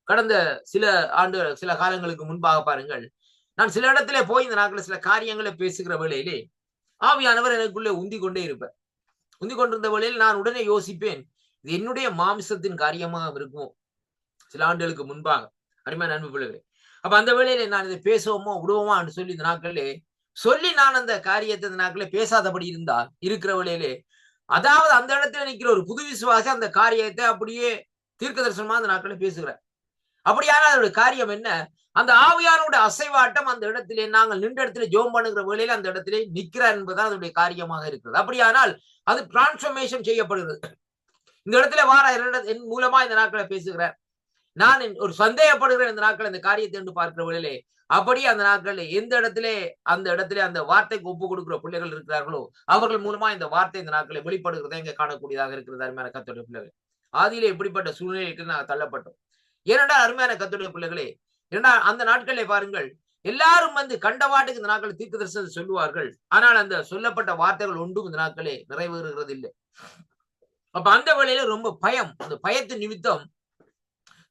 கடந்த சில காலங்களுக்கு முன்பாக பாருங்கள், நான் சில இடத்துல போய் இந்த நாட்களில் சில காரியங்களை பேசுகிற வேளையிலே ஆவியானவர் எனக்குள்ளே உந்தி கொண்டே இருப்பேன். உந்தி கொண்டிருந்த வேளையில் நான் உடனே யோசிப்பேன், இது என்னுடைய மாமிசத்தின் காரியமாக இருக்கும். சில ஆண்டுகளுக்கு முன்பாக அருமையான அன்பு பிள்ளைகளே. அப்ப அந்த வேளையில நான் இதை பேசுவோமோ விடுவோமா என்று சொல்லி இந்த நாட்களிலே சொல்லி நான் அந்த காரியத்தை இந்த நாட்களே பேசாதபடி இருந்தால் இருக்கிற வேளையிலே, அதாவது அந்த இடத்துல நிற்கிற ஒரு புது விசுவாசி அந்த காரியத்தை அப்படியே தீர்க்க தரிசனமா அந்த நாட்களை பேசுகிறார். அப்படியான அதோட காரியம் என்ன, அந்த ஆவியானோட அசைவாட்டம் அந்த இடத்திலே நாங்கள் நின்ற இடத்துல ஜோம் பண்ணுகிற வேளையில அந்த இடத்திலே நிற்கிறார் என்பதுதான் அதனுடைய காரியமாக இருக்கிறது. அப்படியானால் அது டிரான்ஸ்பர்மேஷன் செய்யப்படுகிறது. இந்த இடத்துல வார என் மூலமா இந்த நாட்களை பேசுகிறார். நான் ஒரு சந்தேகப்படுகிறேன் இந்த நாட்கள் இந்த காரியத்தை என்று பார்க்கிற வேளையிலே அப்படியே அந்த நாட்களில் எந்த இடத்திலே அந்த வார்த்தைக்கு ஒப்பு கொடுக்கிற பிள்ளைகள் இருக்கிறார்களோ அவர்கள் மூலமா இந்த வார்த்தை இந்த நாட்களை வெளிப்படுகிறதை இங்கே காணக்கூடியதாக இருக்கிறது அருமையான கர்த்தருடைய பிள்ளைகள். ஆதியிலே எப்படிப்பட்ட சூழ்நிலைக்கு நாங்கள் தள்ளப்பட்டோம். ஏனென்றால் அருமையான கர்த்தருடைய பிள்ளைகளே, ஏனென்றால் அந்த நாட்களிலே பாருங்கள், எல்லாரும் கண்டவாட்டுக்கு இந்த நாட்களை தீர்க்க தரிசனத்தை சொல்லுவார்கள். ஆனால் அந்த சொல்லப்பட்ட வார்த்தைகள் ஒன்றும் இந்த நாட்களே நிறைவேறுகிறது இல்லை. அப்ப அந்த வேளையில ரொம்ப பயம், அந்த பயத்தின் நிமித்தம்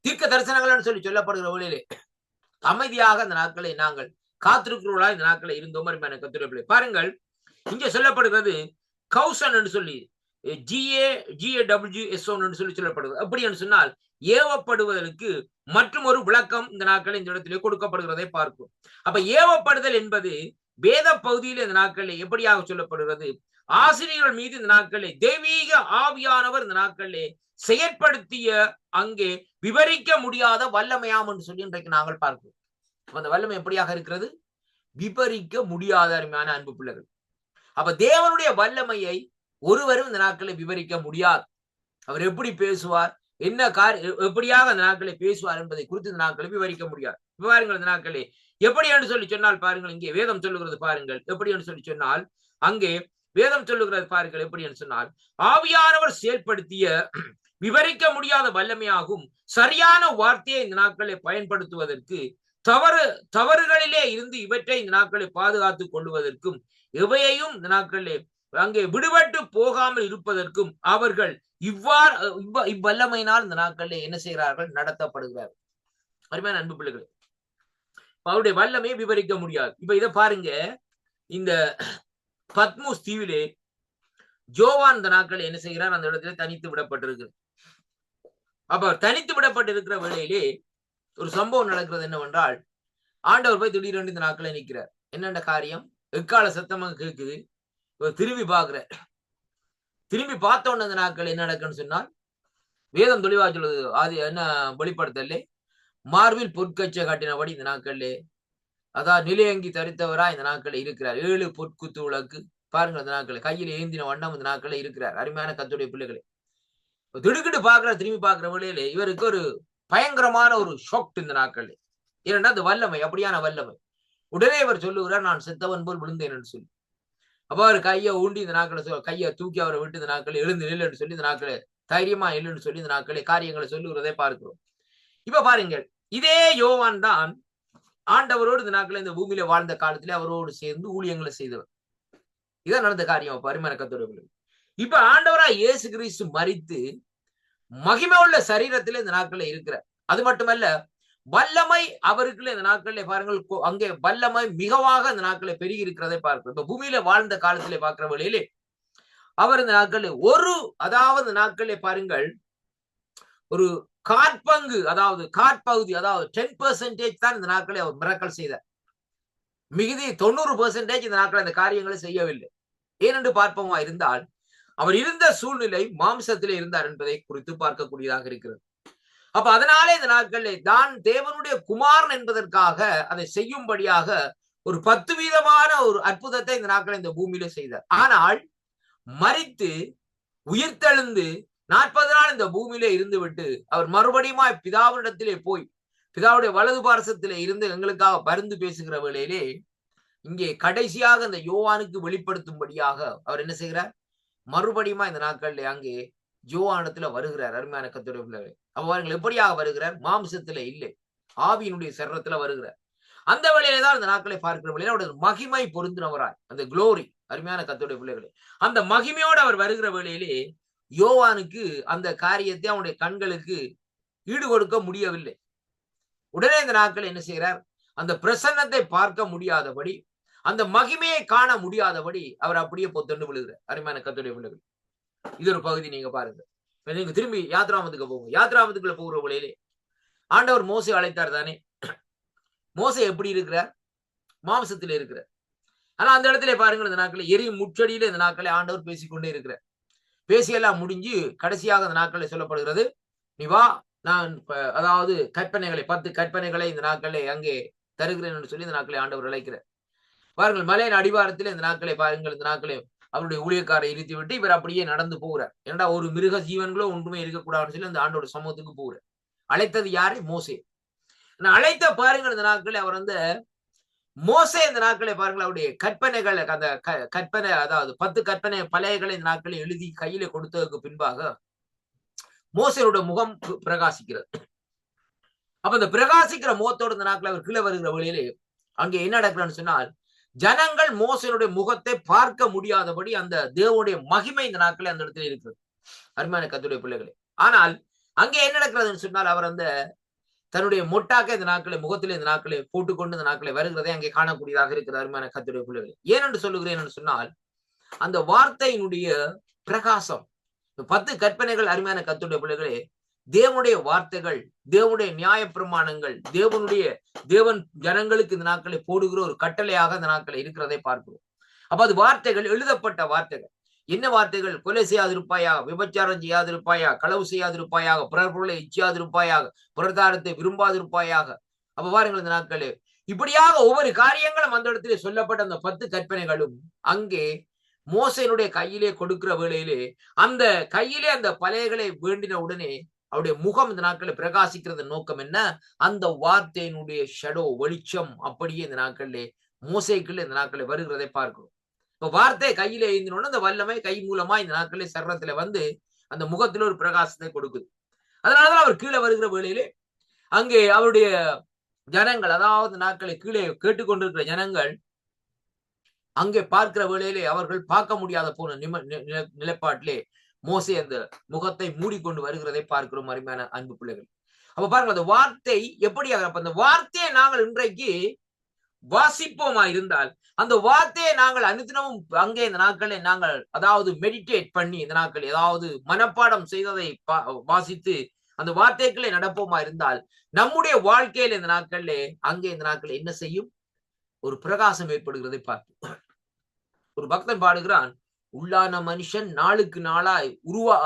தீர்க்க தரிசனங்கள் சொல்லி சொல்லப்படுகிற வேளையிலே அமைதியாக அந்த நாட்களை நாங்கள் காத்திருக்கிறவர்களா இந்த நாட்களை இருந்தோம் அருமையான கர்த்தருடைய பிள்ளைகளே. பாருங்கள், இங்க சொல்லப்படுகிறது கௌசன் என்று சொல்லி GAWS என்று சொல்லி சொல்லப்படுகிறது. அப்படி என்று சொன்னால் ஏவப்படுவதற்கு மற்றும் ஒரு விளக்கம் இந்த நாட்களில் இந்த இடத்திலே கொடுக்கப்படுகிறதை பார்க்கும். அப்ப ஏவப்படுதல் என்பது வேத பகுதியில் இந்த நாட்களில் எப்படியாக சொல்லப்படுகிறது, ஆசிரியர்கள் மீது இந்த நாட்களில் தெய்வீக ஆவியானவர் இந்த நாட்களிலே செயற்படுத்திய அங்கே விவரிக்க முடியாத வல்லமையாம் என்று சொல்லி இன்றைக்கு நாங்கள் பார்க்கிறோம். அந்த வல்லமை எப்படியாக இருக்கிறது, விவரிக்க முடியாத அருமையான அன்பு பிள்ளைகள். அப்ப தேவனுடைய வல்லமையை ஒருவரும் இந்த நாட்களை விவரிக்க முடியாது. அவர் எப்படி பேசுவார், என்ன எப்படியாக அந்த நாட்களை பேசுவார் என்பதை குறித்து இந்த நாட்களை விவரிக்க முடியாது. பாருங்கள், இந்த நாட்களே எப்படி என்று சொல்லி சொன்னால் பாருங்கள், இங்கே வேதம் சொல்லுகிறது பாருங்கள், எப்படி என்று சொல்லி சொன்னால் அங்கே வேதம் சொல்லுகிறது பாருங்கள், எப்படி என்று சொன்னால் ஆவியானவர் செயல்படுத்திய விவரிக்க முடியாத வல்லமையாகும் சரியான வார்த்தையை இந்த நாட்களை பயன்படுத்துவதற்கு தவறுகளிலே இருந்து இவற்றை இந்த நாட்களை பாதுகாத்துக் கொள்வதற்கும் எவையையும் இந்த நாட்களிலே அங்கே விடுபட்டு போகாமல் இருப்பதற்கும் அவர்கள் இவ்வல்லமையினால் இந்த நாட்களிலே என்ன செய்கிறார்கள்? நடத்தப்படுகிறார்கள். அருமையான அன்பு பிள்ளைகளே, அவருடைய வல்லமையை விவரிக்க முடியாது. இப்ப இதை பாருங்க, இந்த பத்மோஸ் தீவிலே ஜோவான் இந்த நாட்கள் என்ன செய்கிறார்? அந்த இடத்துல தனித்து விடப்பட்டிருக்கு. அப்ப தனித்து விடப்பட்டிருக்கிற வேளையிலே ஒரு சம்பவம் நடக்கிறது என்னவென்றால், ஆண்டவர் போய் திடீரென்று இந்த நாட்களை நிற்கிறார். என்னென்ன காரியம்? எக்கால சத்தமாக கேட்குது. திரும்பி பார்க்கிற, திரும்பி பார்த்த உடனே அந்த நாட்கள் என்ன நடக்குன்னு சொன்னால், வேதம் தெளிவா சொல்லுது. அது என்ன வெளிப்படுத்தலே, மார்பில் பொற்கச்சை காட்டினபடி இந்த நாட்கள்லே, அதான் நிலையங்கி தரித்தவரா இந்த நாட்களில் இருக்கிறார். 7 பொற்குத்து விளக்கு பாருங்க, அந்த நாட்களை கையில் ஏந்தின வண்ணம் இந்த நாட்களில் இருக்கிறார். அருமையான கர்த்தருடைய பிள்ளைகளே, திடுக்கிட்டு பார்க்கிற, திரும்பி பார்க்கிற வேளையிலே இவருக்கு ஒரு பயங்கரமான ஒரு ஷாக் இந்த நாட்கள். ஏனென்றா அந்த வல்லமை, அப்படியான வல்லமை. உடனே இவர் சொல்லுகிறார், நான் செத்தவன் போல் விழுந்தேன் என்று சொல்லி. அப்ப அவர் கையை ஊண்டி இந்த நாட்களை கையை தூக்கி அவரை விட்டு இந்த நாட்களை எழுந்து நில் என்று சொல்லி இந்த நாட்களை தைரியமா இல்லைன்னு சொல்லி இந்த நாட்களை காரியங்களை சொல்லுகிறதை பார்க்கிறோம். இப்ப பாருங்கள், இதே யோவான் தான் ஆண்டவரோடு இந்த நாட்களை இந்த பூமியில வாழ்ந்த காலத்திலே அவரோடு சேர்ந்து ஊழியங்களை செய்தவர். இதான் நடந்த காரியம். அருமையான கர்த்தருடைய பிள்ளைகளே, இப்ப ஆண்டவரா இயேசு கிறிஸ்து மரித்து மகிமை உள்ள சரீரத்திலே இந்த நாட்களில் இருக்கிறார். அது மட்டுமல்ல, வல்லமை அவருக்குள்ள இந்த நாட்களிலே பாருங்கள், அங்கே வல்லமை மிகவாக இந்த நாட்களை பெருகி இருக்கிறதை பார்க்கிறோம். இப்ப பூமியில வாழ்ந்த காலத்திலே பார்க்கிற வழியிலே அவர் இந்த நாட்களில் அதாவது நாட்களிலே பாருங்கள், ஒரு காற்பங்கு, அதாவது காற்பகுதி, அதாவது 10% தான் இந்த நாட்களை அவர் மிரக்கல் செய்தார். மிகுதி 90% இந்த நாட்கள் அந்த காரியங்களை செய்யவில்லை. ஏனென்று பார்ப்போமா இருந்தால், அவர் இருந்த சூழ்நிலை மாம்சத்திலே இருந்தார் என்பதை குறித்து பார்க்கக்கூடியதாக இருக்கிறது. அப்ப அதனாலே இந்த நாட்களில் தான் தேவனுடைய குமாரன் என்பதற்காக அதை செய்யும்படியாக ஒரு 10% ஒரு அற்புதத்தை இந்த நாட்களில் இந்த பூமியில செய்தார். ஆனால் மரித்து உயிர்த்தெழுந்து 40 நாள் இந்த பூமியிலே இருந்து விட்டு அவர் மறுபடியும் பிதாவினிடத்திலே போய் பிதாவுடைய வலது பார்சத்திலே இருந்து எங்களுக்காக பரிந்து பேசுகிற வேளையிலே இங்கே கடைசியாக இந்த யோவானுக்கு வெளிப்படுத்தும்படியாக அவர் என்ன செய்கிறார்? மறுபடியும் இந்த நாட்களில் அங்கே யோவானிடத்துல வருகிறார். அருமையான கர்த்தருடைய பிள்ளைகளே, அவர்கள் எப்படியாக வருகிறார்? மாம்சத்துல இல்லை, ஆவியினுடைய சரீரத்துல வருகிறார். அந்த வேளையிலே தான் இந்த நாட்களை பார்க்கிற வேளையில அவருடைய மகிமை பொருந்தினவராய், அந்த குளோரி, அருமையான கர்த்தருடைய பிள்ளைகளே, அந்த மகிமையோடு அவர் வருகிற வேளையிலே யோவானுக்கு அந்த காரியத்தை அவனுடைய கண்களுக்கு ஈடு கொடுக்க முடியவில்லை. உடனே இந்த நாட்கள் என்ன செய்கிறார்? அந்த பிரசன்னத்தை பார்க்க முடியாதபடி, அந்த மகிமையை காண முடியாதபடி அவர் அப்படியே பொத்தண்டு விழுகிறார். அருமையான கர்த்தருடைய பிள்ளைகள், இது ஒரு பகுதி. நீங்க பாருங்க, நீங்க திரும்பி யாத்ராமத்துக்கு போங்க. யாத்ராமத்துக்குள்ள போகிற வழியிலே ஆண்டவர் மோசே அழைத்தார் தானே. மோசே எப்படி இருக்கிறார்? மாம்சத்தில் இருக்கிறார். ஆனா அந்த இடத்துல பாருங்க, இந்த நாட்களை எரியும் முச்சடியில இந்த நாட்களை ஆண்டவர் பேசிக்கொண்டே இருக்கிறார். பேசியெல்லாம் முடிஞ்சு கடைசியாக அந்த நாட்களை சொல்லப்படுகிறது, நீ வா, நான் அதாவது கற்பனைகளை 10 கற்பனைகளை இந்த நாட்களை அங்கே தருகிறேன் என்று சொல்லி இந்த நாட்களை ஆண்டவர் அழைக்கிறார். பாருங்கள், மலையின் அடிவாரத்தில் இந்த நாட்களை பாருங்கள், இந்த நாட்களை அவருடைய ஊழியக்காரை இருத்தி விட்டு இவர் அப்படியே நடந்து போகிறார். ஏன்னா ஒரு மிருக ஜீவன்களோ ஒன்றுமே இருக்கக்கூடாதுன்னு சொல்லி அந்த ஆண்டோட சமூகத்துக்கு போகிறார். அழைத்தது யாரு? மோசே. அழைத்த பாருங்கள், இந்த நாட்களை அவர் வந்து மோசே இந்த நாட்களை பாருங்கள், அவருடைய கற்பனைகள், அந்த கற்பனை, அதாவது 10 கற்பனை பலகைகளை இந்த நாட்களை எழுதி கையில கொடுத்ததுக்கு பின்பாக மோசேயோட முகம் பிரகாசிக்கிறது. அப்ப இந்த பிரகாசிக்கிற முகத்தோடு இந்த நாட்கள் அவர் கீழே வருகிற வழியிலே அங்கே என்ன நடக்கிறான்னு சொன்னால், ஜனங்கள் மோசேயுடைய முகத்தை பார்க்க முடியாதபடி அந்த தேவனுடைய மகிமை இந்த நாட்களே அந்த இடத்துல இருக்கிறது. அருமையான கர்த்தருடைய பிள்ளைகளே, ஆனால் அங்கே என்ன நடக்கிறதுன்னு சொன்னால், அவர் அந்த தன்னுடைய மொட்டாக்க இந்த நாட்களை முகத்திலே இந்த நாட்களை போட்டுக்கொண்டு இந்த நாட்களை வருகிறதை அங்கே காணக்கூடியதாக இருக்கிற அருமையான கர்த்தருடைய பிள்ளைகளே. ஏனென்று சொல்லுகிறேன் என்று சொன்னால், அந்த வார்த்தையினுடைய பிரகாசம், 10 கற்பனைகள், அருமையான கர்த்தருடைய பிள்ளைகளே, தேவனுடைய வார்த்தைகள், தேவனுடைய நியாய பிரமாணங்கள், தேவன் ஜனங்களுக்கு இந்த நாட்களை போடுகிற ஒரு கட்டளையாக இந்த நாட்களை இருக்கிறதை பார்க்கிறோம். அப்ப அது வார்த்தைகள், எழுதப்பட்ட வார்த்தைகள். என்ன வார்த்தைகள்? கொலை செய்யாதிருப்பாயாக, விபச்சாரம் செய்யாதிருப்பாயாக, களவு செய்யாதிருப்பாயாக, பிறர் பொருளை இச்சியாதிருப்பாயாக, பிரதாரத்தை விரும்பாதிருப்பாயாக. அப்ப பாருங்கள், இந்த நாட்களே இப்படியாக ஒவ்வொரு காரியங்களும் அந்த இடத்திலே சொல்லப்பட்ட அந்த 10 கற்பனைகளும் அங்கே மோசேனுடைய கையிலே கொடுக்கிற வேளையிலே அந்த கையிலே அந்த பலகைகளை வேண்டின உடனே அவருடைய முகம் இந்த நாட்களை பிரகாசிக்கிறது. நோக்கம் என்ன? அந்த வார்த்தையினுடைய ஷடோ, வெளிச்சம் அப்படியே இந்த நாட்களிலே மோசேக்குள்ள இந்த நாட்களை வருகிறதை பார்க்கிறோம். இப்ப வார்த்தை கையில எழுந்தினோட அந்த வல்லமை கை மூலமா இந்த நாட்களிலே சர்வத்துல வந்து அந்த முகத்துல ஒரு பிரகாசத்தை கொடுக்குது. அதனாலதான் அவர் கீழே வருகிற வேளையிலே அங்கே அவருடைய ஜனங்கள், அதாவது நாட்களை கீழே கேட்டுக்கொண்டிருக்கிற ஜனங்கள் அங்கே பார்க்கிற வேளையிலே அவர்கள் பார்க்க முடியாத போன நிலைப்பாட்டிலே மோசே அந்த முகத்தை மூடிக்கொண்டு வருகிறதை பார்க்கிறோம். அருமையான அன்பு பிள்ளைகள், அப்ப பாருங்க அந்த வார்த்தை எப்படியாக, அந்த வார்த்தையை நாங்கள் இன்றைக்கு வாசிப்போமா இருந்தால், அந்த வார்த்தையை நாங்கள் அனுதினமும் அங்கே இந்த நாட்களை நாங்கள் அதாவது மெடிடேட் பண்ணி இந்த நாட்கள் ஏதாவது மனப்பாடம் செய்ததை வாசித்து அந்த வார்த்தைகளை நடப்போமா இருந்தால், நம்முடைய வாழ்க்கையில் இந்த நாட்கள்ல அங்கே இந்த நாட்கள் என்ன செய்யும்? ஒரு பிரகாசம் ஏற்படுகிறதை பார்ப்போம். ஒரு பக்தன் பாடுகிறான், உள்ளான மனுஷன் நாளுக்கு நாளாய்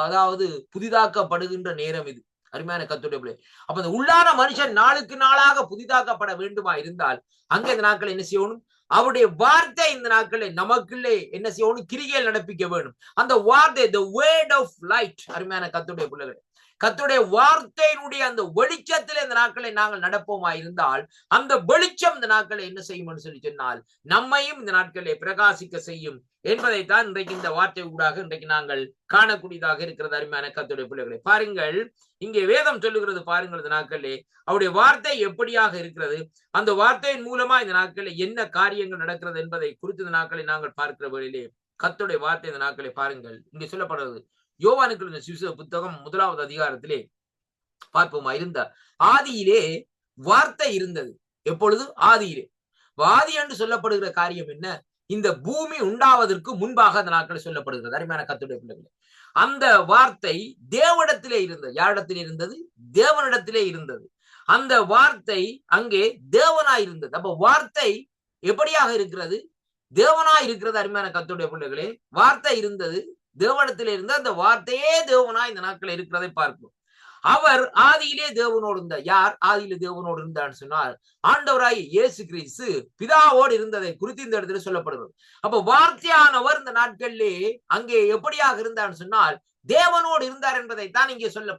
அதாவது புதிதாக்கப்படுகின்ற நேரம் இது. அருமையான கர்த்தருடைய பிள்ளை, அப்ப அந்த உள்ளான மனுஷன் நாளுக்கு நாளாக புதிதாக்கப்பட வேண்டுமா இருந்தால், அங்க இந்த நாட்கள் என்ன செய்யணும்? அவருடைய வார்த்தை இந்த நாட்களில் நமக்குள்ளே என்ன செய்யணும்? கிரிகையில் நடப்பிக்க வேண்டும். அந்த வார்த்தை, the word of light. அருமையான கர்த்தருடைய பிள்ளைகள், கர்த்தருடைய வார்த்தையினுடைய அந்த வெளிச்சத்தில் இந்த நாட்களை நாங்கள் நடப்போமா இருந்தால், அந்த வெளிச்சம் இந்த நாட்களை என்ன செய்யும் சொல்லி சொன்னால், நம்மையும் இந்த நாட்களை பிரகாசிக்க செய்யும் என்பதைத்தான் இன்றைக்கு இந்த வார்த்தை ஊடாக இன்றைக்கு நாங்கள் காணக்கூடியதாக இருக்கிறது. அருமையான கர்த்தருடைய பிள்ளைகளை பாருங்கள், இங்கே வேதம் சொல்லுகிறது பாருங்கள், இந்த நாட்களிலே அவருடைய வார்த்தை எப்படியாக இருக்கிறது, அந்த வார்த்தையின் மூலமா இந்த நாட்களில் என்ன காரியங்கள் நடக்கிறது என்பதை குறித்து இந்த நாட்களை நாங்கள் பார்க்கிற வேளையிலே கர்த்தருடைய வார்த்தை இந்த நாட்களை பாருங்கள். இங்கே சொல்லப்படுறது யோவானுக்கு இந்த சுவிசேஷ புத்தகம் 1வது அதிகாரத்திலே பார்ப்போமா இருந்தா, ஆதியிலே வார்த்தை இருந்தது. எப்பொழுது? ஆதியிலே. ஆதி என்று சொல்லப்படுகிற காரியம் என்ன? இந்த பூமி உண்டாவதற்கு முன்பாக அந்த நாட்களில் சொல்லப்படுகிறது. அருமையான கர்த்தருடைய பிள்ளைகளே, அந்த வார்த்தை தேவனிடத்திலே இருந்தது. யாரிடத்திலே இருந்தது? தேவனிடத்திலே இருந்தது. அந்த வார்த்தை அங்கே தேவனாய் இருந்தது. அப்ப வார்த்தை எப்படியாக இருக்கிறது? தேவனாய் இருக்கிறது. அருமையான கர்த்தருடைய பிள்ளைகளே, வார்த்தை இருந்தது, தேவனிடத்திலே இருந்த அந்த வார்த்தையே தேவனாய் இந்த நாட்கள் இருக்கிறதை பார்க்கிறோம். அவர் ஆதியிலே தேவனோடு இருந்தார். யார் ஆதியிலே தேவனோடு இருந்தான்னு சொன்னால், ஆண்டவராய் இயேசு கிறிஸ்து பிதாவோடு இருந்ததை குறித்து இந்த இடத்துல சொல்லப்படுகிறது. அப்ப வார்த்தையானவர் இந்த நாட்களிலே அங்கே எப்படியாக இருந்தான்னு சொன்னால், தேவனோடு இருந்தார் என்பதைத்தான் இங்கே சொல்ல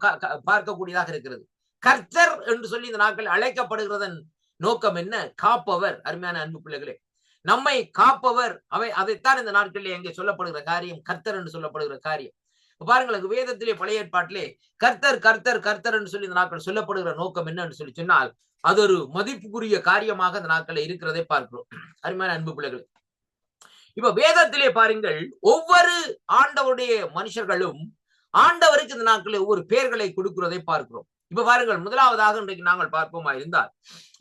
பார்க்கக்கூடியதாக இருக்கிறது. கர்த்தர் என்று சொல்லி இந்த நாட்கள் அழைக்கப்படுகிறதன் நோக்கம் என்ன? காப்பவர். அருமையான அன்பு பிள்ளைகளே, நம்மை காப்பவர். அதைத்தான் இந்த நாட்களிலே அங்கே சொல்லப்படுகிற காரியம் கர்த்தர் என்று சொல்லப்படுகிற காரியம். பாருங்கள், வேதத்திலே பழைய ஏற்பாட்டிலே கர்த்தர் கர்த்தர் கர்த்தர் என்று சொல்லி இந்த நாட்கள் சொல்லப்படுகிற நோக்கம் என்னன்னு சொல்லி சொன்னால், அது ஒரு மதிப்புக்குரிய காரியமாக இந்த நாட்களில் இருக்கிறதை பார்க்கிறோம். அருமையான அன்பு பிள்ளைகள், இப்ப வேதத்திலே பாருங்கள், ஒவ்வொரு ஆண்டவருடைய மனுஷர்களும் ஆண்டவருக்கு இந்த நாட்களில் ஒவ்வொரு பெயர்களை கொடுக்கிறதை பார்க்கிறோம். இப்ப பாருங்கள், முதலாவதாக இன்றைக்கு நாங்கள் பார்ப்போமா இருந்தால்,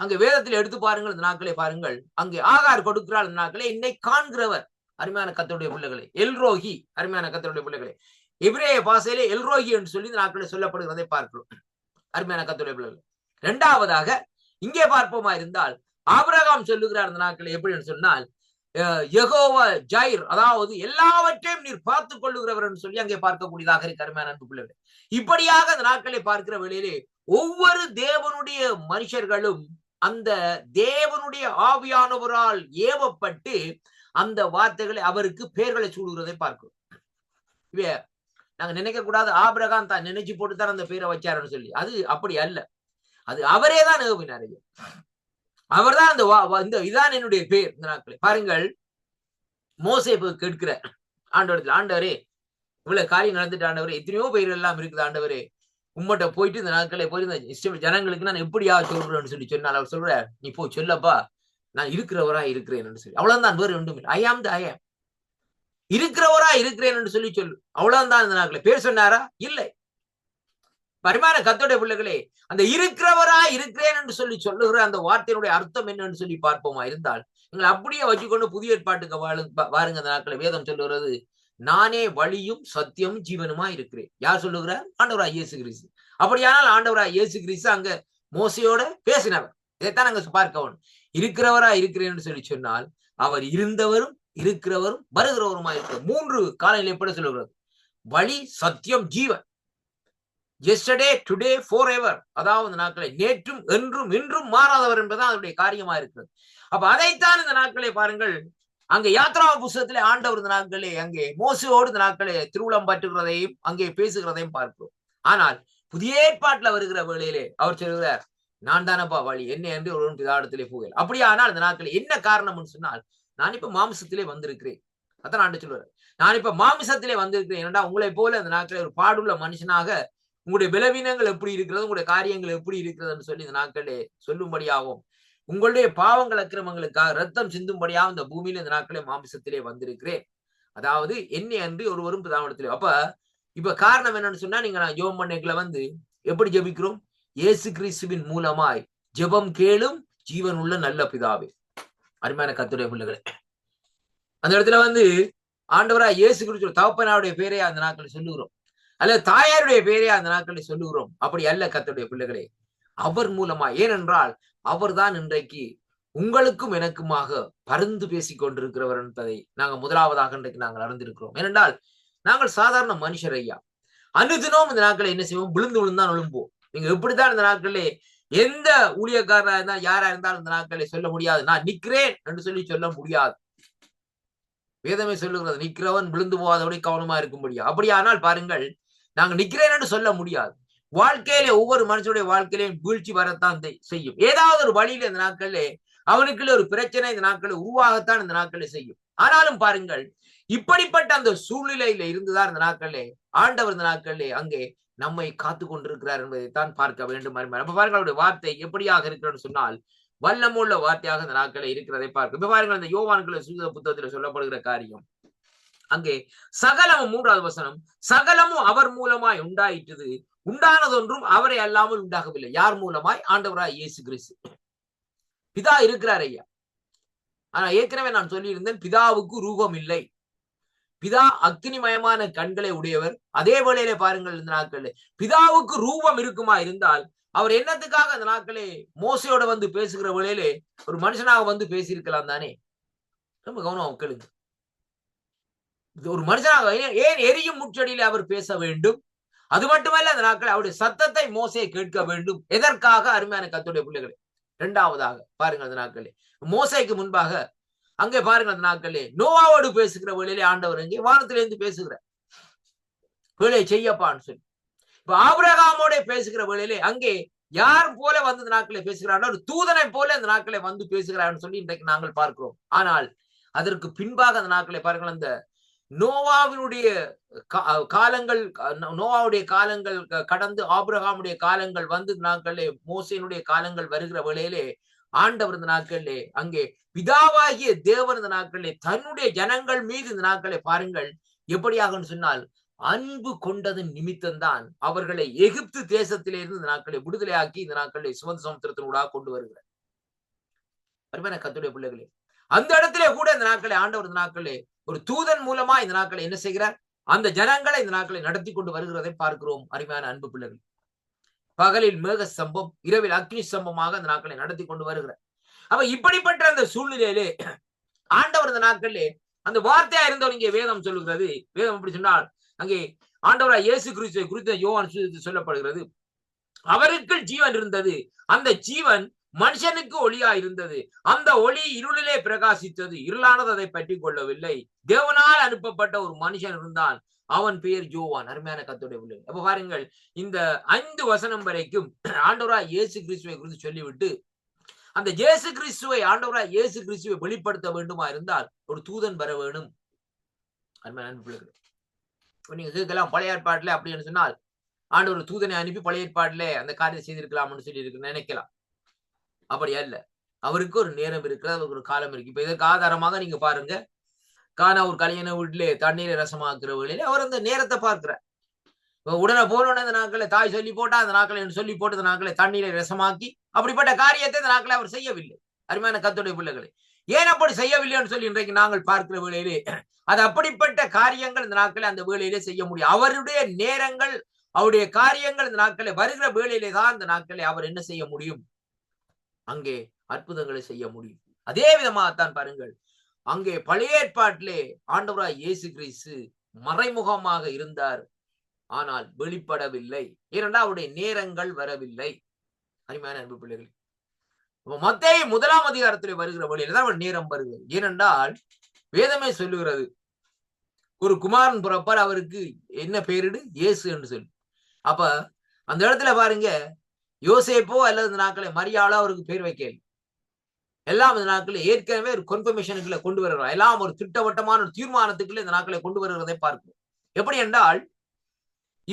அங்க வேதத்தில் எடுத்து பாருங்கள், இந்த நாட்களை பாருங்கள், அங்கே ஆகார் கொடுக்கிறார் இந்த நாட்களை என்னை காண்கிறவர். அருமையான கர்த்தருடைய பிள்ளைகளை, எல்ரோஹி. அருமையான கர்த்தருடைய பிள்ளைகளை, எபிரேய பாஷையிலே எல்ரோஹி என்று சொல்லி இந்த நாட்களில் சொல்லப்படுகிறதை பார்க்கிறோம். அருமையான கர்த்தருடைய பிள்ளைகள். இரண்டாவதாக இங்கே பார்ப்போமா இருந்தால், ஆபிரகாம் சொல்லுகிறார் இந்த நாட்களை எப்படின்னு சொன்னால், யெகோவா ஜைர், அதாவது எல்லாவற்றையும் நீர் பார்த்துக் கொள்ளுகிறவர் என்று சொல்லி அங்கே பார்க்கக்கூடியதாக இருக்கு. அருமையான அன்பு பிள்ளைகள், இப்படியாக அந்த நாட்களை பார்க்கிற வேளையிலே ஒவ்வொரு தேவனுடைய மனுஷர்களும் அந்த தேவனுடைய ஆவியானவரால் ஏவப்பட்டு அந்த வார்த்தைகளை அவருக்கு பெயர்களை சூடுகிறதை பார்க்கிறோம். இவே நாங்க நினைக்க கூடாது ஆபிரகாம் தான் நினைச்சு போட்டுத்தான் அந்த பேரை வச்சாருன்னு சொல்லி. அது அப்படி அல்ல, அது அவரே தான் ஏவினார். அவர்தான் அந்த இதான் என்னுடைய பேர். இந்த நாட்களை பாருங்கள், மோசே கேட்கிற ஆண்டவரத்தில், ஆண்டவரே இவ்வளவு காரியம் நடந்துட்டு ஆண்டவரே, எத்தனையோ பேர் எல்லாம் இருக்குது ஆண்டவரே, உம்மட்ட போயிட்டு இந்த நாட்களை போய் ஜனங்களுக்கு நான் எப்படியா சொல்றேன்னு சொல்லி சொன்னால், அவர் சொல்ற, நீ போய் சொல்லப்பா, நான் இருக்கிறவரா இருக்கிறேன் சொல்லி. அவ்வளவுதான், வேறு ஒன்றும் இல்லை. ஐ ஆம் த ஐ ஆம், இருக்கிறவரா இருக்கிறேன் என்று சொல்லி சொல்லு. அவ்வளவுதான். இந்த நாட்களை பேர் சொன்னாரா? இல்லை. பரிமாண கர்த்தருடைய பிள்ளைகளே, அந்த இருக்கிறவரா இருக்கிறேன் என்று சொல்லி சொல்லுகிற அந்த வார்த்தையினுடைய அர்த்தம் என்னன்னு சொல்லி பார்ப்போமா இருந்தால், நீங்கள் அப்படியே வச்சுக்கொண்டு புதிய ஏற்பாட்டுக்கு வாருங்க. அந்த நாட்களை வேதம் சொல்லுகிறது, நானே வழியும் சத்தியம் ஜீவனுமா இருக்கிறேன். யார் சொல்லுகிறார்? ஆண்டவராய் இயேசு கிறிஸ்து. அப்படியானால் ஆண்டவராய் இயேசு கிறிஸ்து அங்க மோசையோட பேசினவர். இதைத்தான் அங்க பார்க்கணும். இருக்கிறவரா இருக்கிறேன் என்று சொல்லி சொன்னால், அவர் இருந்தவரும் இருக்கிறவரும் வருகிறவருமா இருக்கிற 3 காலையில் எப்படி சொல்லுகிறது? வழி, சத்தியம், ஜீவன். yesterday, today, forever. அதாவது நாட்களை நேற்றும் என்றும் இன்றும் மாறாதவர் என்பதுதான் அதனுடைய காரியமா இருக்கிறது. அப்ப அதைத்தான் இந்த நாட்களை பாருங்கள், அங்க யாத்ரா புஸ்தகத்திலே ஆண்டவர் இந்த நாட்களே அங்கே மோசையோடு இந்த நாட்களே திருவுளம் பற்றுகிறதையும் அங்கே பேசுகிறதையும் பார்க்கிறோம். ஆனால் புதிய ஏற்பாட்டுல வருகிற வேளையிலே அவர் சொல்கிறார், நான் தானப்பா வழி, என்ன என்று ஒரு பிதாடத்திலே போகல. அப்படியானால் இந்த நாட்கள் என்ன காரணம்னு சொன்னால், நான் இப்ப மாம்சத்திலே வந்திருக்கிறேன். அதான் ஆண்டு சொல்லுவார், நான் இப்ப மாமிசத்திலே வந்திருக்கிறேன். ஏனென்றா உங்களை போல அந்த நாட்களை ஒரு பாடுள்ள மனுஷனாக உங்களுடைய பலவீனங்கள் எப்படி இருக்கிறது, உங்களுடைய காரியங்கள் எப்படி இருக்கிறதுன்னு சொல்லி இந்த நாட்களே சொல்லும்படியாகும். உங்களுடைய பாவங்கள் அக்கிரமங்களுக்காக ரத்தம் சிந்தும்படியாக இந்த பூமியில இந்த நாட்களே மாம்சத்திலே வந்திருக்கிறேன். அதாவது என்னை அன்றி ஒருவரும் பிதாவிடத்திலே. அப்ப இப்ப காரணம் என்னன்னு சொன்னா, நீங்க நான் ஜெபம் பண்ணைக்குள்ள வந்து எப்படி ஜெபிக்கிறோம்? இயேசு கிறிஸ்துவின் மூலமாய் ஜெபம் கேளும் ஜீவன் உள்ள நல்ல பிதாவே. அருமையான கர்த்தருடைய பிள்ளைகளே, அந்த இடத்துல வந்து ஆண்டவரா இயேசு கிறிஸ்து தகப்பனாருடைய பேரை அந்த நாட்களில் சொல்லுகிறோம், அல்லது தாயாருடைய பேரை அந்த நாட்களில் சொல்லுகிறோம். அப்படி அல்ல கர்த்தருடைய பிள்ளைகளே, அவர் மூலமா. ஏனென்றால் அவர்தான் இன்றைக்கு உங்களுக்கும் எனக்குமாக பரிந்து பேசிக் கொண்டிருக்கிறவர் என்பதை நாங்கள் முதலாவதாக இன்றைக்கு நாங்கள் அறிந்திருக்கிறோம். ஏனென்றால் நாங்கள் சாதாரண மனுஷர் ஐயா. அனுதினமும் இந்த நாட்களை என்ன செய்வோம்? விழுந்து விழுந்தான் எழும்போம். நீங்க எப்படித்தான் இந்த நாட்களிலே எந்த ஊழியக்காரனா இருந்தால் யாரா இருந்தாலும் இந்த நாட்களை சொல்ல முடியாது, நான் நிற்கிறேன் என்று சொல்லி சொல்ல முடியாது. வேதமே சொல்லுகிறது, நிற்கிறவன் விழுந்து போகாதபடி கவனமா இருக்கும்படியா. அப்படியானால் பாருங்கள், நாங்க நிற்கிறேன் என்று சொல்ல முடியாது. வாழ்க்கையிலே ஒவ்வொரு மனுஷனுடைய வாழ்க்கையிலையும் வீழ்ச்சி வரத்தான் செய்யும். ஏதாவது ஒரு வழியில இந்த நாட்களிலே அவனுக்குள்ள ஒரு பிரச்சனை இந்த நாட்களில் உருவாகத்தான் இந்த நாட்களில் செய்யும். ஆனாலும் பாருங்கள், இப்படிப்பட்ட அந்த சூழ்நிலையில இருந்துதான் இந்த நாட்களிலே ஆண்டவர் இந்த நாட்களிலே அங்கே நம்மை காத்து கொண்டிருக்கிறார் என்பதைத்தான் பார்க்க வேண்டும். அப்ப பாருங்கள், அவருடைய வார்த்தை எப்படியாக இருக்கிறன்னு சொன்னால் வல்லமுள்ள வார்த்தையாக இந்த நாட்களில் இருக்கிறதை பார்க்க. இப்ப பாருங்கள், இந்த யோவான்குள்ள சுவிசேஷ புத்தகத்தில் சொல்லப்படுகிற காரியம் அங்கே சகலமும் 3வது வசனம், சகலமும் அவர் மூலமாய் உண்டாயிற்று, உண்டானதொன்றும் அவரை அல்லாமல் உண்டாகவில்லை. யார் மூலமாய்? ஆண்டவராய் இயேசு கிறிஸ்து. பிதா இருக்கிறார் ஐயா. ஆனா ஏற்கனவே நான் சொல்லியிருந்தேன், பிதாவுக்கு ரூபம் இல்லை. பிதா அக்னிமயமான கண்களை உடையவர். அதே வேளையிலே பாருங்கள், இந்த நாட்களில் பிதாவுக்கு ரூபம் இருக்குமா இருந்தால் அவர் என்னத்துக்காக அந்த நாட்களே மோசையோட வந்து பேசுகிற வேளையிலே ஒரு மனுஷனாக வந்து பேசியிருக்கலாம் தானே? ரொம்ப கவனம் கேளுங்க. ஒரு மனுஷனாக ஏன் எரியும் முச்சடியிலே அவர் பேச வேண்டும்? அது மட்டுமல்ல, அந்த நாட்கள் அவருடைய சத்தத்தை மோசையை கேட்க வேண்டும். எதற்காக? அருமையான கர்த்தருடைய பிள்ளைகளே, 2வதாக பாருங்கள், அந்த நாட்களே மோசைக்கு முன்பாக அங்கே பாருங்கள், அந்த நாட்களே நோவாவோடு பேசுகிற வேளையிலே ஆண்டவர் அங்கே வானத்திலிருந்து பேசுகிற வேலையை செய்யப்பான்னு சொல்லி, இப்ப ஆபிரகாமோட பேசுகிற வேளையிலே அங்கே யார் போல வந்து இந்த நாட்களை பேசுகிறார்? ஒரு தூதனை போல அந்த நாட்களை வந்து பேசுகிறார்னு சொல்லி இன்றைக்கு நாங்கள் பார்க்கிறோம். ஆனால் அதற்கு பின்பாக அந்த நாட்களை பாருங்கள், அந்த நோவாவினுடைய காலங்கள், நோவாவுடைய காலங்கள் கடந்து ஆபிரகாமுடைய காலங்கள் வந்து நாட்களே மோசையினுடைய காலங்கள் வருகிற வேளையிலே ஆண்டவர் இந்த நாட்களிலே அங்கே பிதாவாகிய தேவன் இந்த நாட்களிலே தன்னுடைய ஜனங்கள் மீது இந்த நாட்களை பாருங்கள் எப்படியாக சொன்னால் அன்பு கொண்டதன் நிமித்தம்தான் அவர்களை எகிப்து தேசத்திலே இருந்து இந்த நாட்களை விடுதலையாக்கி இந்த நாட்களை சுமந்த சமுத்திரத்தினூடாக கொண்டு வருகிறார். அருமையான கர்த்தருடைய பிள்ளைகளே, அந்த இடத்திலே கூட இந்த நாட்களை ஆண்டவர் இந்த நாட்களே ஒரு தூதன் மூலமா இந்த நாட்களை என்ன செய்கிறார்? அந்த ஜனங்களை இந்த நாட்களை நடத்தி கொண்டு வருகிறதை பார்க்கிறோம். அருமையான அன்பு பிள்ளைகள், பகலில் மேக ஸ்தம்பம், இரவில் அக்னி ஸ்தம்பமாக அந்த நாட்களை நடத்தி கொண்டு வருகிறார். அப்ப இப்படிப்பட்ட அந்த சூழ்நிலையிலே ஆண்டவர் இந்த நாட்களிலே அந்த வார்த்தையா இருந்தவர் இங்கே வேதம் சொல்லுகிறது. வேதம் எப்படி சொன்னால் அங்கே ஆண்டவராய் இயேசு கிறிஸ்துவை குறித்த யோவான் சொல்லப்படுகிறது, அவருக்குள் ஜீவன் இருந்தது, அந்த ஜீவன் மனுஷனுக்கு ஒளியா இருந்தது, அந்த ஒளி இருளிலே பிரகாசித்தது, இருளானது அதை பற்றி கொள்ளவில்லை. தேவனால் அனுப்பப்பட்ட ஒரு மனுஷன் இருந்தான், அவன் பெயர் யோவான். அருமையான கர்த்தருடைய பிள்ளைகள், அப்ப பாருங்கள், இந்த 5 வசனம் வரைக்கும் ஆண்டவராய் இயேசு கிறிஸ்துவை குறித்து சொல்லிவிட்டு அந்த இயேசு கிறிஸ்துவை ஆண்டவராய் இயேசு கிறிஸ்துவை வெளிப்படுத்த வேண்டுமா இருந்தால் ஒரு தூதன் வர வேணும். அருமையான பிள்ளைகள், நீங்க கேட்கலாம், பழைய ஏற்பாட்டுல அப்படின்னு சொன்னால் ஆண்டவர் தூதனை அனுப்பி பழைய ஏற்பாட்டுல அந்த காரியத்தை செய்திருக்கலாம்னு சொல்லி இருக்கு நினைக்கலாம். அப்படி அல்ல, அவருக்கு ஒரு நேரம் இருக்கிறது, அவருக்கு ஒரு காலம் இருக்கு. இப்ப இதற்கு ஆதாரமாக நீங்க பாருங்க, கானா ஒரு கல்யாண வீட்டிலே தண்ணீரை ரசமாக்குற வேளையில அவர் அந்த நேரத்தை பார்க்கிறார். உடனே போனோட அந்த நாட்களை தாய் சொல்லி போட்டா, அந்த நாட்களை சொல்லி போட்டு அந்த நாட்களை தண்ணீரை ரசமாக்கி அப்படிப்பட்ட காரியத்தை இந்த நாட்களை அவர் செய்யவில்லை. அருமையான கர்த்தருடைய பிள்ளைகளை, ஏன் அப்படி செய்யவில்லைன்னு சொல்லி இன்றைக்கு நாங்கள் பார்க்கிற வேளையிலே அது அப்படிப்பட்ட காரியங்கள் இந்த நாட்களை அந்த வேளையிலே செய்ய முடியும். அவருடைய நேரங்கள், அவருடைய காரியங்கள் இந்த நாட்களை வருகிற வேளையிலே தான் இந்த நாட்களை அவர் என்ன செய்ய முடியும்? அங்கே அற்புதங்களை செய்ய முடியும். அதே விதமாகத்தான் பாருங்கள், அங்கே பழைய ஏற்பாட்டிலே ஆண்டவராய் இயேசு கிறிஸ்து மறைமுகமாக இருந்தார், ஆனால் வெளிப்படவில்லை. ஏனென்றால் அவருடைய நேரங்கள் வரவில்லை. அருமையான அன்பு பிள்ளைகள், மத்தேயு 1ஆம் அதிகாரத்திலே வருகிற வழியில தான் அவர் நேரம் வருகிறது. ஏனென்றால் வேதமே சொல்லுகிறது, ஒரு குமாரன் பிறப்பார், அவருக்கு என்ன பேரிடு? இயேசு என்று சொல்லி. அப்ப அந்த இடத்துல பாருங்க, யோசேப்போ அல்லது இந்த நாட்களை மரியாளோ அவருக்கு பேர் வைக்கல. எல்லாம் இந்த நாட்களில் ஏற்கனவே ஒரு கன்ஃபர்மேஷனுக்குள்ள கொண்டு வருகிறார். எல்லாம் ஒரு திட்டவட்டமான ஒரு தீர்மானத்துக்குள்ள இந்த நாட்களை கொண்டு வருகிறதை பார்க்கிறோம். எப்படி என்றால்,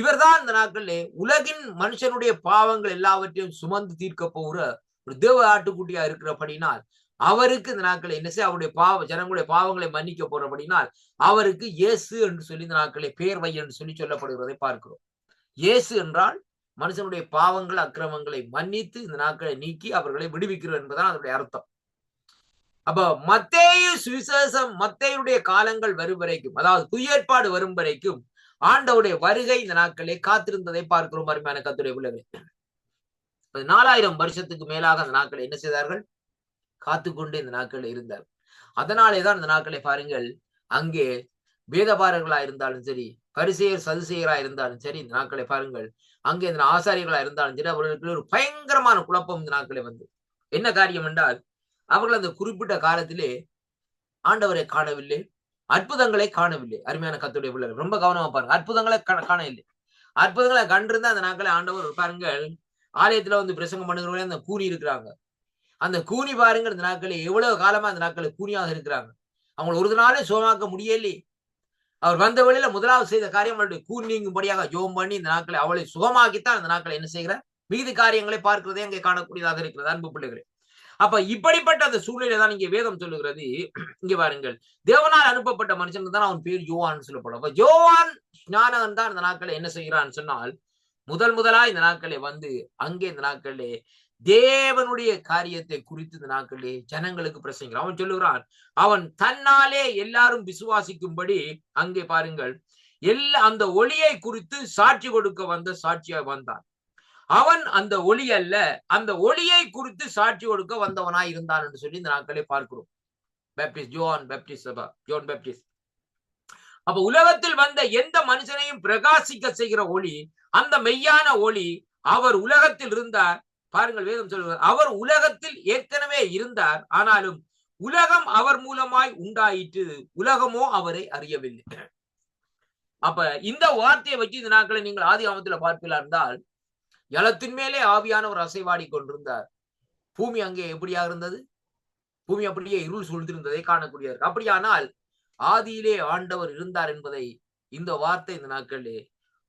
இவர்தான் இந்த நாட்களிலே உலகின் மனுஷனுடைய பாவங்கள் எல்லாவற்றையும் சுமந்து தீர்க்க போகிற ஒரு தேவ ஆட்டுக்குட்டியா இருக்கிறபடினால் அவருக்கு இந்த நாட்களை என்ன செய்ய அவருடைய ஜனங்களுடைய பாவங்களை மன்னிக்க போறபடினால் அவருக்கு இயேசு என்று சொல்லி இந்த நாட்களை பேர் வை என்று சொல்லி சொல்லப்படுகிறதை பார்க்கிறோம். இயேசு என்றால் மனுஷனுடைய பாவங்கள் அக்கிரமங்களை மன்னித்து இந்த நாட்களை நீக்கி அவர்களை விடுவிக்கிறார் என்பதுதான் அதனுடைய அர்த்தம். அப்ப மத்தேயு சுவிசேஷம் மத்தேயுடைய காலங்கள் வரும் வரைக்கும், அதாவது புதிய ஏற்பாடு வரும் வரைக்கும் ஆண்டவருடைய வருகை இந்த நாட்களே காத்திருந்ததை பார்க்கிறோம். அருமையான கர்த்தருடைய பிள்ளைகளே, 4000 வருஷத்துக்கு மேலாக அந்த நாட்களை என்ன செய்தார்கள்? காத்துக்கொண்டு இந்த நாட்களில் இருந்தார். அதனாலேதான் இந்த நாட்களை பாருங்கள், அங்கே வேதபாரர்களா இருந்தாலும் சரி, பரிசேயர் சதுசேயரா இருந்தாலும் சரி, இந்த நாட்களை பாருங்கள், அங்கே இந்த ஆசாரியர்களா இருந்தாலும் சரி, அவர்களுக்கு ஒரு பயங்கரமான குழப்பம் இந்த நாட்களை வந்து என்ன காரியம் என்றால், அவர்கள் அந்த குறிப்பிட்ட காலத்திலே ஆண்டவரை காணவில்லை, அற்புதங்களை காணவில்லை. அருமையான கர்த்தருடைய பிள்ளைகள் ரொம்ப கவனமா பாருங்க. அற்புதங்களை காண இல்லை. அற்புதங்களை கண்டிருந்தா அந்த நாட்களை ஆண்டவர் பாருங்கள், ஆலயத்துல வந்து பிரசங்கம் பண்ணுகிறவங்களே அந்த கூனி இருக்கிறாங்க. அந்த கூனி பாருங்க, இந்த நாட்களில் எவ்வளவு காலமா அந்த நாட்களை கூனியாக இருக்கிறாங்க. அவங்களை ஒரு நாளே சுகமாக்க முடியலே. அவர் வந்த வழியில முதலாவது செய்த காரியம் அவளுடைய கூனி நீங்கும்படியாக ஜெபம் பண்ணி இந்த நாட்களை அவளை சுகமாக்கித்தான் அந்த நாட்களை என்ன செய்கிறார்? மீதி காரியங்களை பார்க்கிறதே அங்கே காணக்கூடியதாக இருக்கிறது. அன்பு பிள்ளைகளே, அப்ப இப்படிப்பட்ட அந்த சூழ்நிலை தான் இங்கே வேதம் சொல்லுகிறது. இங்க பாருங்கள், தேவனால் அனுப்பப்பட்ட மனுஷனுக்கு தான் அவன் பேர் யோவான் சொல்லப்படும். அப்ப யோவான் ஞானகன் தான் இந்த நாட்களை என்ன செய்கிறான்னு சொன்னால், முதலா இந்த நாட்களே வந்து அங்கே இந்த நாட்களே தேவனுடைய காரியத்தை குறித்து இந்த நாட்களே ஜனங்களுக்கு பிரசங்கிறான். அவன் சொல்லுகிறான், அவன் தன்னாலே எல்லாரும் விசுவாசிக்கும்படி அங்கே பாருங்கள் அந்த ஒளியை குறித்து சாட்சி கொடுக்க வந்த சாட்சியா வந்தான். அவன் அந்த ஒளி அல்ல, அந்த ஒளியை குறித்து சாட்சி கொடுக்க வந்தவனாய் இருந்தான் என்று சொல்லி இந்த நாட்களே பார்க்கிறோம். John Baptist. அப்ப உலகத்தில் வந்த எந்த மனுஷனையும் பிரகாசிக்க செய்கிற ஒளி, அந்த மெய்யான ஒளி அவர் உலகத்தில் இருந்தார். பாருங்கள், வேதம் சொல்லுவார், அவர் உலகத்தில் ஏற்கனவே இருந்தார், ஆனாலும் உலகம் அவர் மூலமாய் உண்டாயிற்று, உலகமோ அவரை அறியவில்லை. அப்ப இந்த வார்த்தையை வச்சு இந்த நாட்களை நீங்கள் ஆதியாகமத்துல பார்க்கலாம் இருந்தால், ஜலத்தின் மேலே ஆவியானவர் அசைவாடி கொண்டிருந்தார். பூமி அங்கே எப்படியா இருந்தது? பூமி அப்படியே இருள் சூழ்ந்திருந்ததை காணக்கூடியது. அப்படியானால் ஆதியிலே ஆண்டவர் இருந்தார் என்பதை இந்த வார்த்தை இந்த நாட்களிலே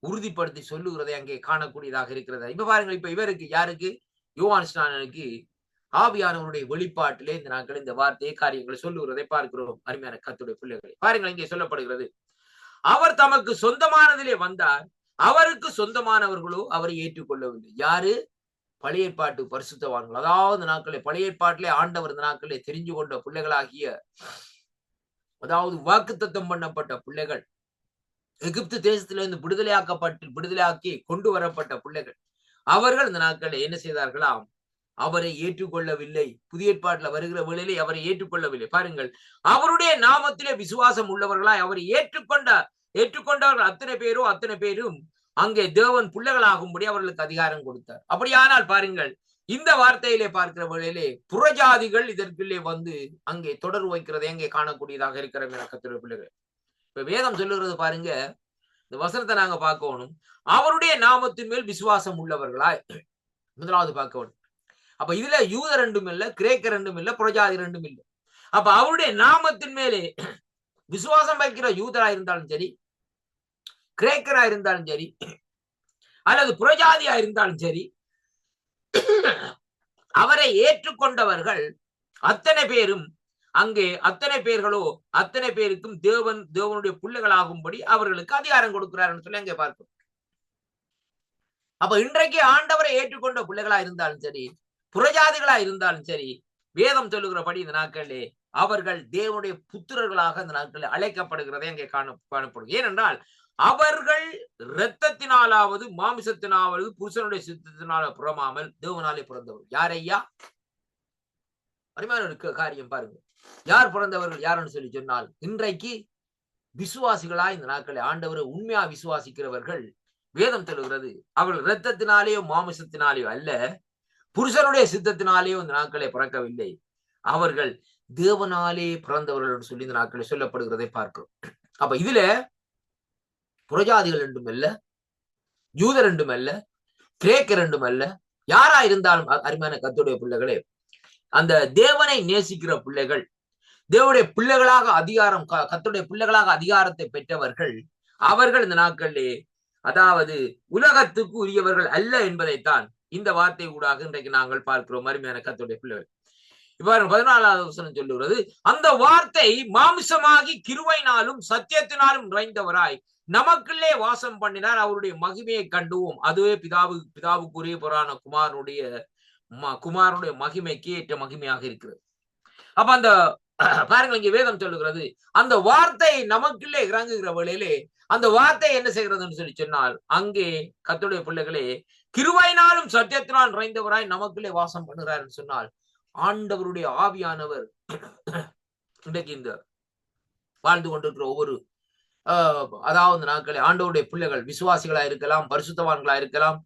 உறுதிப்படுத்தி சொல்லுகிறதை அங்கே காணக்கூடியதாக இருக்கிறது. இப்ப பாருங்கள், இப்ப இவருக்கு யாருக்கு? யோவான் ஸ்நானனுக்கு ஆவியானவருடைய வெளிப்பாட்டிலே இந்த நாட்கள் இந்த வார்த்தையை காரியங்களை சொல்லுகிறதை பார்க்கிறோம். அருமையான கர்த்தருடைய பிள்ளைகளை பாருங்கள், இங்கே சொல்லப்படுகிறது, அவர் தமக்கு சொந்தமானதிலே வந்தார், அவருக்கு சொந்தமானவர்களோ அவரை ஏற்றுக்கொள்ளவில்லை. யாரு? பழைய ஏற்பாட்டு பரிசுத்தவான்கள். அதாவது நாட்களே பழைய ஏற்பாட்டிலே ஆண்டவர் இந்த நாட்களே தெரிஞ்சு கொண்ட பிள்ளைகளாகிய, அதாவது வாக்குத்தத்தம் பண்ணப்பட்ட பிள்ளைகள், எகிப்து தேசத்திலிருந்து விடுதலையாக்கி கொண்டு வரப்பட்ட பிள்ளைகள், அவர்கள் இந்த நாட்களில் என்ன செய்தார்களாம்? அவரை ஏற்றுக்கொள்ளவில்லை. புதிய ஏற்பாட்டில் வருகிற வேளையிலே அவரை ஏற்றுக்கொள்ளவில்லை. பாருங்கள், அவருடைய நாமத்திலே விசுவாசம் உள்ளவர்களாய் அவரை ஏற்றுக்கொண்டவர்கள் அத்தனை பேரும் அங்கே தேவன் பிள்ளைகளாகும்படி அவர்களுக்கு அதிகாரம் கொடுத்தார். அப்படியானால் பாருங்கள், இந்த வார்த்தையிலே பார்க்கிற வேளையிலே புறஜாதிகள் இதற்குள்ளே வந்து அங்கே தொடர் வைக்கிறதை அங்கே காணக்கூடியதாக இருக்கிற கர்த்தருடைய பிள்ளைகள். இப்ப வேதம் சொல்லுகிறது பாருங்க, இந்த வசனத்தை நாங்க பார்க்கணும். அவருடைய நாமத்தின் மேல் விசுவாசம் உள்ளவர்களாய் முதலாவது பார்க்கணும். அப்ப இதுல யூத ரெண்டும் இல்ல, கிரேக்க ரெண்டும் இல்ல, புறஜாதி ரெண்டும் இல்லை. அப்ப அவருடைய நாமத்தின் மேலே விசுவாசம் வைக்கிற யூதரா இருந்தாலும் சரி, கிரேக்கரா இருந்தாலும் சரி, அல்லது புறஜாதியா இருந்தாலும் சரி, அவரை ஏற்றுக்கொண்டவர்கள் அத்தனை பேரும் அங்கே அத்தனை பேருக்கும் தேவனுடைய பிள்ளைகளாகும்படி அவர்களுக்கு அதிகாரம் கொடுக்கிறார் சொல்லி அங்கே பார்க்கிறோம். அப்ப இன்றைக்கு ஆண்டவரை ஏற்றுக்கொண்ட பிள்ளைகளா இருந்தாலும் சரி, புறஜாதிகளா இருந்தாலும் சரி, வேதம் சொல்லுகிறபடி இந்த நாட்களிலே அவர்கள் தேவனுடைய புத்திரர்களாக இந்த நாட்களில் அழைக்கப்படுகிறதை அங்கே காணப்படும். ஏனென்றால் அவர்கள் இரத்தத்தினாலாவது மாமிசத்தினாவது புருஷனுடைய சித்தத்தினால புறமாமல் தேவனாலே பிறந்தவர். யார் ஐயா? அருமையான ஒரு காரியம் பாருங்க, யார் பிறந்தவர்கள் யாருன்னு சொல்லி சொன்னால், இன்றைக்கு விசுவாசிகளா இந்த நாட்களை ஆண்டவரை உண்மையா விசுவாசிக்கிறவர்கள், வேதம் சொல்லுகிறது, அவர்கள் இரத்தத்தினாலேயோ மாமிசத்தினாலேயோ அல்ல, புருஷனுடைய சித்தத்தினாலேயோ இந்த நாட்களை பிறக்கவில்லை, அவர்கள் தேவனாலே பிறந்தவர்கள் சொல்லி இந்த நாட்களை சொல்லப்படுகிறதை பார்க்கிறோம். அப்ப இதுல புறஜாதிகள் ரெண்டும் அல்ல, யூதர் ரெண்டும் அல்ல, கிரேக்கர் ரெண்டும் அல்ல, யாரா இருந்தாலும் அருமையான கர்த்தருடைய பிள்ளைகளே, அந்த தேவனை நேசிக்கிற பிள்ளைகள், தேவனுடைய பிள்ளைகளாக கர்த்தருடைய பிள்ளைகளாக அதிகாரத்தை பெற்றவர்கள், அவர்கள் இந்த நாட்களிலே அதாவது உலகத்துக்கு உரியவர்கள் அல்ல என்பதைத்தான் இந்த வார்த்தை ஊடாக இன்றைக்கு நாங்கள் பார்க்கிறோம். அருமையான கர்த்தருடைய பிள்ளைகள், இவ்வாறு 14வது வசனம் சொல்லுகிறது, அந்த வார்த்தை மாம்சமாகி கிருபையினாலும் சத்தியத்தினாலும் நிறைந்தவராய் நமக்குள்ளே வாசம் பண்ணினார், அவருடைய மகிமையை கண்டுவோம். அதுவே பிதாவுக்குரிய புறான குமாரனுடைய மகிமைக்கு ஏற்ற மகிமையாக இருக்கிறது. அப்ப அந்த பாருங்கள், இங்கே வேதம் சொல்லுகிறது, அந்த வார்த்தை நமக்குள்ளே இறங்குகிற வேளையிலே அந்த வார்த்தை என்ன செய்கிறதுன்னு சொல்லி சொன்னால், அங்கே கர்த்தருடைய பிள்ளைகளே கிருபையினாலும் சத்தியத்தினால் நிறைந்தவராய் நமக்குள்ளே வாசம் பண்ணுகிறார் என்று சொன்னால், ஆண்டவருடைய ஆவியானவர் இன்றைக்கு இந்த வாழ்ந்து கொண்டிருக்கிற ஒவ்வொரு அதாவது நாட்களே ஆண்டவருடைய பிள்ளைகள் விசுவாசிகளா இருக்கலாம், பரிசுத்தவான்களா இருக்கலாம்,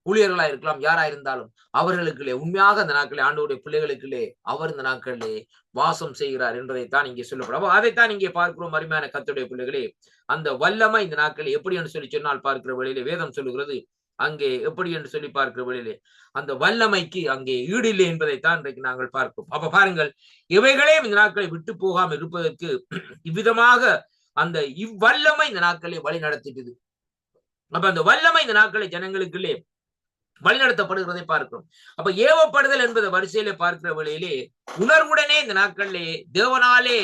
ஊழியர்களா இருக்கலாம், யாரா இருந்தாலும் அவர்களுக்குள்ளே உண்மையாக இந்த நாட்களே ஆண்டவருடைய பிள்ளைகளுக்குள்ளே அவர் இந்த நாட்களிலே வாசம் செய்கிறார் என்பதைத்தான் இங்கே சொல்லப்படும். அதைத்தான் இங்கே பார்க்கிறோம். அருமையான கர்த்தருடைய பிள்ளைகளே, அந்த வல்லமை இந்த நாட்களில் எப்படி என்று சொல்லி சொன்னால் பார்க்கிற வழியிலே வேதம் சொல்லுகிறது, அங்கே எப்படி என்று சொல்லி பார்க்கிற வழியிலே அந்த வல்லமைக்கு அங்கே ஈடு இல்லை என்பதைத்தான் இன்றைக்கு நாங்கள் பார்க்கிறோம். அப்ப பாருங்கள், இவைகளே இந்த நாட்களை விட்டு போகாமல் இருப்பதற்கு இவ்விதமாக அந்த இவ்வல்லமை இந்த நாட்களை வழி நடத்திட்டது. அப்ப அந்த வல்லமை இந்த நாட்களை ஜனங்களுக்குள்ளே வழிநடத்தப்படுகிறதை பார்க்கிறோம். அப்ப ஏவப்படுதல் என்பதை வரிசையிலே பார்க்கிற வேளையிலே உணர்வுடனே இந்த நாட்களிலே தேவனாலே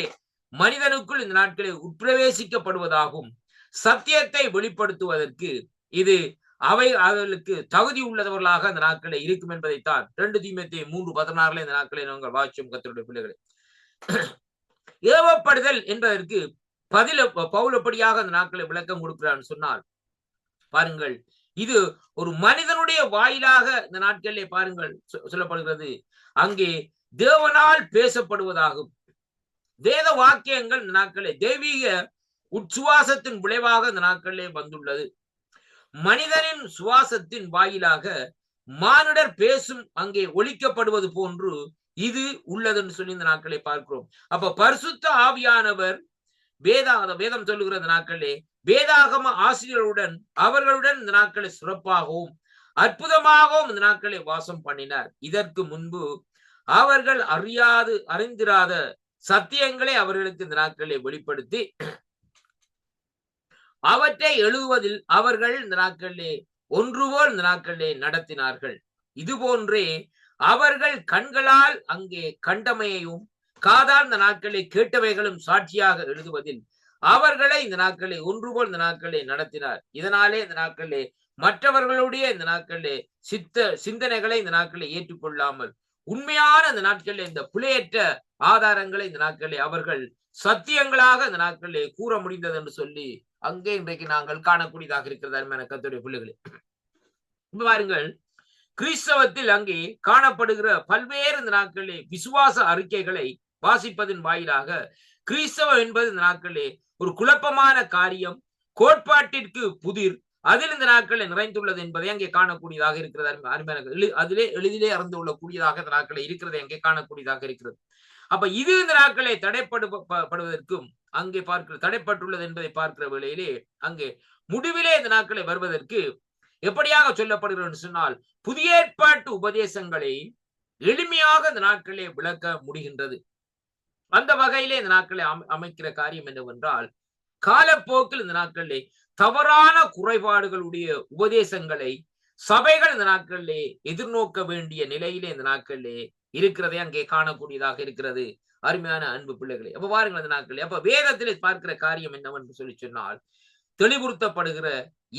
மனிதனுக்குள் இந்த நாட்களை உட்பிரவேசிக்கப்படுவதாகும் சத்தியத்தை வெளிப்படுத்துவதற்கு இது அவர்களுக்கு தகுதி உள்ளவர்களாக அந்த நாட்களை இருக்கும் என்பதைத்தான் 2 தீமோத்தேயு 3:16 இந்த நாட்களை நாங்கள் வாசிச்சோம். கர்த்தருடைய பிள்ளைகளை, ஏவப்படுதல் என்பதற்கு பவுல் எப்படியாக அந்த நாட்களை விளக்கம் கொடுக்கிறான்னு சொன்னால் பாருங்கள், இது ஒரு மனிதனுடைய வாயிலாக இந்த நாட்களிலே பாருங்கள் சொல்லப்படுகிறது, அங்கே தேவனால் பேசப்படுவதாகும். வேத வாக்கியங்கள் இந்த நாட்களே தெய்வீக உச்சுவாசத்தின் விளைவாக இந்த நாட்களிலே வந்துள்ளது. மனிதனின் சுவாசத்தின் வாயிலாக மானுடர் பேசும் அங்கே ஒலிக்கப்படுவது போன்று இது உள்ளதுன்னு சொல்லி இந்த நாட்களை பார்க்கிறோம். அப்ப பரிசுத்த ஆவியானவர் வேதம் சொல்லுகிற இந்த நாட்களே வேதாகம ஆசிரியர்களுடன் அவர்களுடன் இந்த நாட்களை சிறப்பாகவும் அற்புதமாகவும் இந்த நாட்களை வாசம் பண்ணினார். இதற்கு முன்பு அவர்கள் அறிந்திராத சத்தியங்களை அவர்களுக்கு இந்த நாட்களை வெளிப்படுத்தி அவற்றை எழுதுவதில் அவர்கள் இந்த நாட்களிலே ஒன்றுபோல் இந்த நாட்களிலே நடத்தினார்கள். இது போன்றே அவர்கள் கண்களால் அங்கே கண்டமையையும் காதால் இந்த நாட்களை கேட்டவைகளும் சாட்சியாக எழுதுவதில் அவர்களை இந்த நாட்களை ஒன்றுபோல் இந்த நாட்களை நடத்தினார். இதனாலே இந்த நாட்களிலே மற்றவர்களுடைய இந்த நாட்களிலே சிந்தனைகளை இந்த நாட்களை ஏற்றுக்கொள்ளாமல் உண்மையான இந்த நாட்களில் இந்த பிழையற்ற ஆதாரங்களை இந்த நாட்களிலே அவர்கள் சத்தியங்களாக இந்த நாட்களிலே கூற முடிந்தது என்று சொல்லி அங்கே இன்றைக்கு நாங்கள் காணக்கூடியதாக இருக்கிறது. அருமையான கர்த்தருடைய பிள்ளைகளே, பாருங்கள், கிறிஸ்தவத்தில் அங்கே காணப்படுகிற பல்வேறு இந்த நாட்களிலே விசுவாச அறிக்கைகளை வாசிப்பதன் வாயிலாக கிறிஸ்தவம் என்பது இந்த நாட்களிலே ஒரு குழப்பமான காரியம், கோட்பாட்டிற்கு புதிர், அதில் இந்த நாட்களில் நிறைந்துள்ளது என்பதை அங்கே காணக்கூடியதாக இருக்கிறது. அருமையான அதிலே எளிதிலே அறிந்து கொள்ளக்கூடியதாக இந்த நாட்களில் இருக்கிறது அங்கே காணக்கூடியதாக இருக்கிறது. அப்ப இது இந்த நாட்களை தடைப்படுவதற்கும் அங்கே தடைப்பட்டுள்ளது என்பதை பார்க்கிற வேளையிலே அங்கே முடிவிலே இந்த நாட்களை வருவதற்கு எப்படியாக சொல்லப்படுகிறது சொன்னால் புதிய ஏற்பாட்டு உபதேசங்களை எளிமையாக இந்த நாட்களே விளக்க முடிகின்றது. அந்த வகையிலே இந்த நாட்களை அமைக்கிற காரியம் என்னவென்றால், காலப்போக்கில் இந்த நாட்களிலே தவறான குறைபாடுகளுடைய உபதேசங்களை சபைகள் இந்த நாட்களிலே எதிர்நோக்க வேண்டிய நிலையிலே இந்த நாட்களிலே இருக்கிறதை அங்கே காணக்கூடியதாக இருக்கிறது. அருமையான அன்பு பிள்ளைகளே, அப்ப பாருங்கள் அந்த நாட்களில் அப்ப வேதத்திலே பார்க்கிற காரியம் என்னவென்று சொல்லி சொன்னால், தெளிவுறுத்தப்படுகிற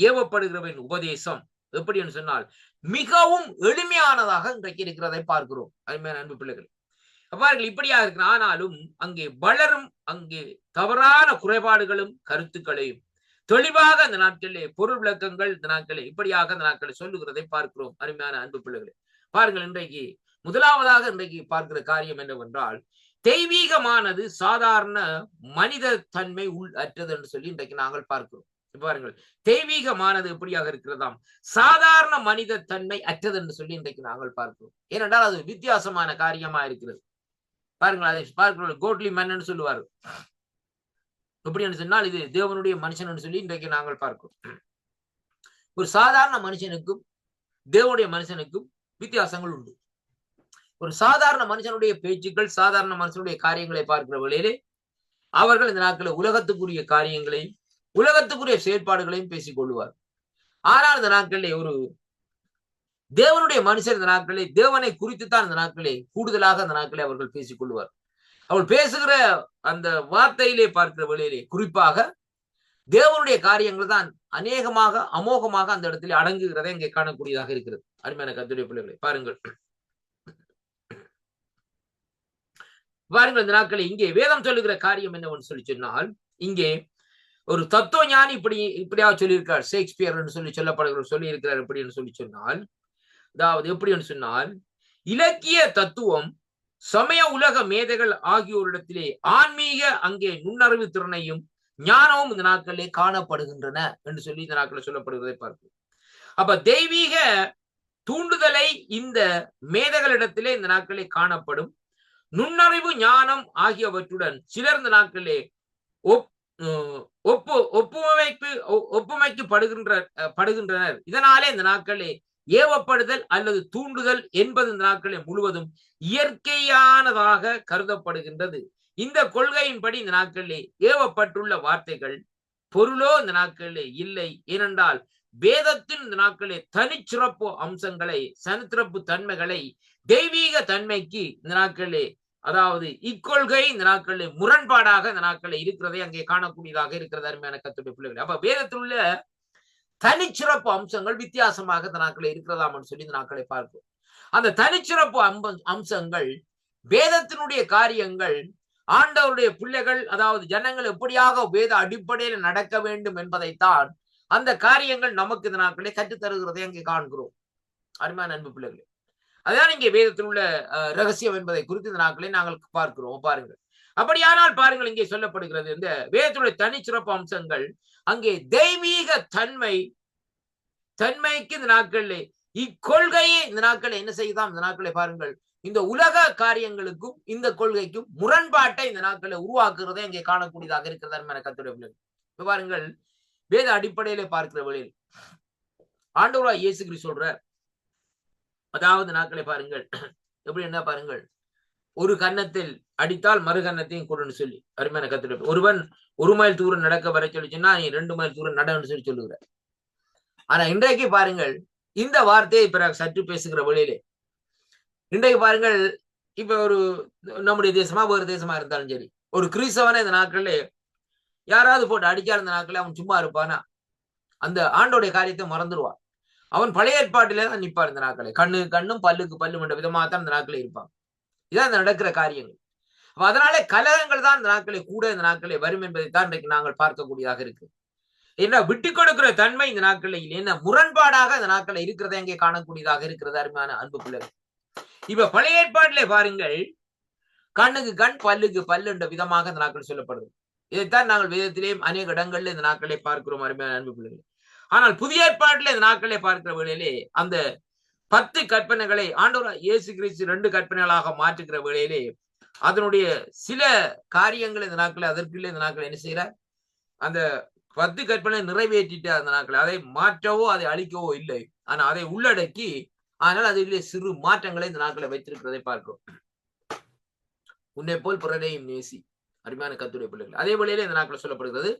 ஏவப்படுகிறவன் உபதேசம் எப்படி என்று சொன்னால் மிகவும் எளிமையானதாக இன்றைக்கு இருக்கிறதை பார்க்கிறோம். அருமையான அன்பு பிள்ளைகள், பாருங்கள் இப்படியாக இருக்கிற, ஆனாலும் அங்கே வளரும் அங்கே தவறான குறைபாடுகளும் கருத்துக்களையும் தெளிவாக அந்த நாட்களிலே பொருள் விளக்கங்கள் இந்த நாட்களே இப்படியாக அந்த நாட்களை சொல்லுகிறதை பார்க்கிறோம். அருமையான அன்பு பிள்ளைகளே, பாருங்கள் இன்றைக்கு முதலாவதாக இன்றைக்கு பார்க்கிற காரியம் என்னவென்றால், தெய்வீகமானது சாதாரண மனித தன்மை உள் அற்றது என்று சொல்லி இன்றைக்கு நாங்கள் பார்க்கிறோம். பாருங்கள், தெய்வீகமானது எப்படியாக இருக்கிறதாம் சாதாரண மனித தன்மை அற்றது என்று சொல்லி இன்றைக்கு நாங்கள் பார்க்கிறோம். ஏனென்றால் அது வித்தியாசமான காரியமா இருக்கிறது. பாருங்கள், அதை பார்க்கிறோம், கோட்லி மன்னன் சொல்லுவார். எப்படி என்று சொன்னால் இது தேவனுடைய மனுஷன் என்று சொல்லி இன்றைக்கு நாங்கள் பார்க்கிறோம். ஒரு சாதாரண மனுஷனுக்கும் தேவனுடைய மனுஷனுக்கும் வித்தியாசங்கள் உண்டு. ஒரு சாதாரண மனுஷனுடைய பேச்சுக்கள், சாதாரண மனுஷனுடைய காரியங்களை பார்க்கிற வேளையிலே அவர்கள் இந்த நாட்களில் உலகத்துக்குரிய காரியங்களையும் உலகத்துக்குரிய செயற்பாடுகளையும் பேசிக் கொள்வார். ஆனால் இந்த நாட்களிலே ஒரு தேவனுடைய மனுஷர் இந்த நாட்களே தேவனை குறித்துத்தான் இந்த நாட்களே கூடுதலாக அந்த நாட்களே அவர்கள் பேசிக் கொள்வார். அவள் பேசுகிற அந்த வார்த்தையிலே பார்க்கிற வேளையிலே குறிப்பாக தேவனுடைய காரியங்கள் தான் அநேகமாக அமோகமாக அந்த இடத்திலே அடங்குகிறதை இங்கே காணக்கூடியதாக இருக்கிறது. அருமையான கர்த்தருடைய பிள்ளைகளை பாருங்கள், பாருங்கள் இந்த நாட்களில் இங்கே வேதம் சொல்லுகிற காரியம் என்னவென்று சொல்லி சொன்னால், இங்கே ஒரு தத்துவ ஞானி இப்படியா சொல்லியிருக்கார். ஷேக்ஸ்பியர் என்று சொல்லப்படுகிற சொல்லி இருக்கிறார். எப்படின்னு சொல்லி சொன்னால், அதாவது எப்படின்னு சொன்னால், இலக்கிய தத்துவம் சமய உலக மேதைகள் ஆகியோரிடத்திலே ஆன்மீக அங்கே நுண்ணறிவு திறனையும் ஞானமும் இந்த நாட்களிலே காணப்படுகின்றன என்று சொல்லி இந்த நாட்களில் சொல்லப்படுகிறதை பார்க்கிறோம். அப்ப தெய்வீக தூண்டுதலை இந்த மேதைகளிடத்திலே இந்த நாட்களிலே காணப்படும். நுண்ணறிவு ஞானம் ஆகியவற்றுடன் சிலர் இந்த நாட்களிலே ஒப்புமைக்கு படுகின்றனர். இதனாலே இந்த நாட்களிலே ஏவப்படுதல் அல்லது தூண்டுதல் என்பது இந்த நாட்களில் முழுவதும் இயற்கையானதாக கருதப்படுகின்றது. இந்த கொள்கையின்படி இந்த நாட்களிலே ஏவப்பட்டுள்ள வார்த்தைகள் பொருளோ இந்த நாட்களிலே இல்லை. ஏனென்றால் வேதத்தின் இந்த நாட்களிலே தனிச்சிறப்பு அம்சங்களை, சனித்திறப்பு தன்மைகளை தெய்வீக தன்மைக்கு இந்த நாட்களிலே, அதாவது இக்கொள்கை இந்த நாட்களிலே முரண்பாடாக இந்த நாட்களில் இருக்கிறதை அங்கே காணக்கூடியதாக இருக்கிறது. அருமையான கர்த்தருடைய பிள்ளைகள், அப்ப வேதத்தில் உள்ள தனிச்சிறப்பு அம்சங்கள் வித்தியாசமாக இந்த நாட்களில் இருக்கிறதாம் சொல்லி இந்த நாட்களை பார்க்கிறோம். அந்த தனிச்சிறப்பு அம்சங்கள் வேதத்தினுடைய காரியங்கள் ஆண்டவருடைய பிள்ளைகள், அதாவது ஜனங்கள் எப்படியாக வேத அடிப்படையில் நடக்க வேண்டும் என்பதைத்தான் அந்த காரியங்கள் நமக்கு இந்த நாட்களே கற்றுத்தருகிறதை அங்கே காண்கிறோம். அருமையான அன்பு பிள்ளைகளே, அதுதான் இங்கே வேதத்தில் உள்ள ரகசியம் என்பதை குறித்து இந்த நாட்களை நாங்கள் பார்க்கிறோம். பாருங்கள், அப்படியானால் பாருங்கள், இங்கே சொல்லப்படுகிறது இந்த வேதத்துடைய தனிச்சிறப்பு அம்சங்கள் அங்கே தெய்வீக தன்மைக்கு இந்த நாட்களிலே இக்கொள்கையை இந்த நாட்களை என்ன செய்யுதாம், இந்த நாட்களை பாருங்கள், இந்த உலக காரியங்களுக்கும் இந்த கொள்கைக்கும் முரண்பாட்டை இந்த நாட்களை உருவாக்குறதை அங்கே காணக்கூடியதாக இருக்கிறது. அருமையான கர்த்தருடைய பிள்ளைகள், பாருங்கள், வேத அடிப்படையிலே பார்க்கிற வழியில் ஆண்டவராய் இயேசு கிறிஸ்து சொல்ற, அதாவது நாட்களை பாருங்கள் எப்படி என்ன பாருங்கள், ஒரு கன்னத்தில் அடித்தால் மறு கன்னத்தையும் கொடுன்னு சொல்லி. அருமையான கர்த்தருடைய, ஒருவன் 1 மைல் தூரம் நடக்க வர சொல்லிச்சுன்னா நீ 2 மைல் தூரம் நடன்னு சொல்லி சொல்லுகிற. ஆனா இன்றைக்கு பாருங்கள், இந்த வார்த்தையை பிறகு சற்று பேசுகிற வழியிலே இன்றைக்கு பாருங்கள், இப்ப ஒரு நம்முடைய தேசமா வேறு தேசமா இருந்தாலும் சரி, ஒரு கிறிஸ்தவனை இந்த நாட்கள்ல யாராவது போட்டு அடிக்காத இந்த நாட்களே அவன் சும்மா இருப்பானா? அந்த ஆண்டோடைய காரியத்தை மறந்துடுவான். அவன் பழைய ஏற்பாட்டிலே தான் நிற்பார். இந்த நாட்களை கண்ணும் பல்லுக்கு பல்லு என்ற விதமாக தான் இந்த நாட்களே இருப்பான். இதான் இந்த நடக்கிற காரியங்கள். அதனாலே கலகங்கள் தான் இந்த நாட்களை கூட இந்த நாட்களே வரும் என்பதை தான் இன்றைக்கு நாங்கள் பார்க்கக்கூடியதாக இருக்கு. என்ன விட்டு கொடுக்கிற தன்மை இந்த நாட்களில் என்ன முரண்பாடாக இந்த நாட்களை இருக்கிறதை அங்கே காணக்கூடியதாக இருக்கிறது. அருமையான அன்பு பிள்ளைகள், இப்ப பழைய ஏற்பாட்டிலே பாருங்கள், கண்ணுக்கு கண் பல்லுக்கு பல்லு என்ற விதமாக இந்த நாட்கள் சொல்லப்படுது. இதைத்தான் நாங்கள் வேதத்திலேயும் அநேக இடங்கள்ல இந்த நாட்களை பார்க்கிறோம். அருமையான அன்பு பிள்ளைகள், ஆனால் புதிய ஏற்பாட்டிலே இந்த நாட்களை பார்க்கிற வேளையிலே அந்த 10 கற்பனைகளை ஆண்டவர் இயேசு கிறிஸ்து 2 கற்பனைகளாக மாற்றுகிற வேளையிலே அதனுடைய சில காரியங்கள் இந்த நாட்களை அதற்குள்ளே இந்த நாட்கள் என்ன செய்யறார், அந்த 10 கற்பனை நிறைவேற்றிட்டு அந்த நாட்கள் அதை மாற்றவோ அதை அழிக்கவோ இல்லை, ஆனா அதை உள்ளடக்கி, ஆனால் அதிலே சிறு மாற்றங்களை இந்த நாட்களை வைத்திருக்கிறதை பார்க்கிறோம். உன்னை போல் பிறரையும் நேசி. அருமையான கர்த்தருடைய பிள்ளைகள், அதே வழியிலே இந்த நாட்கள் சொல்லப்படுகிறது,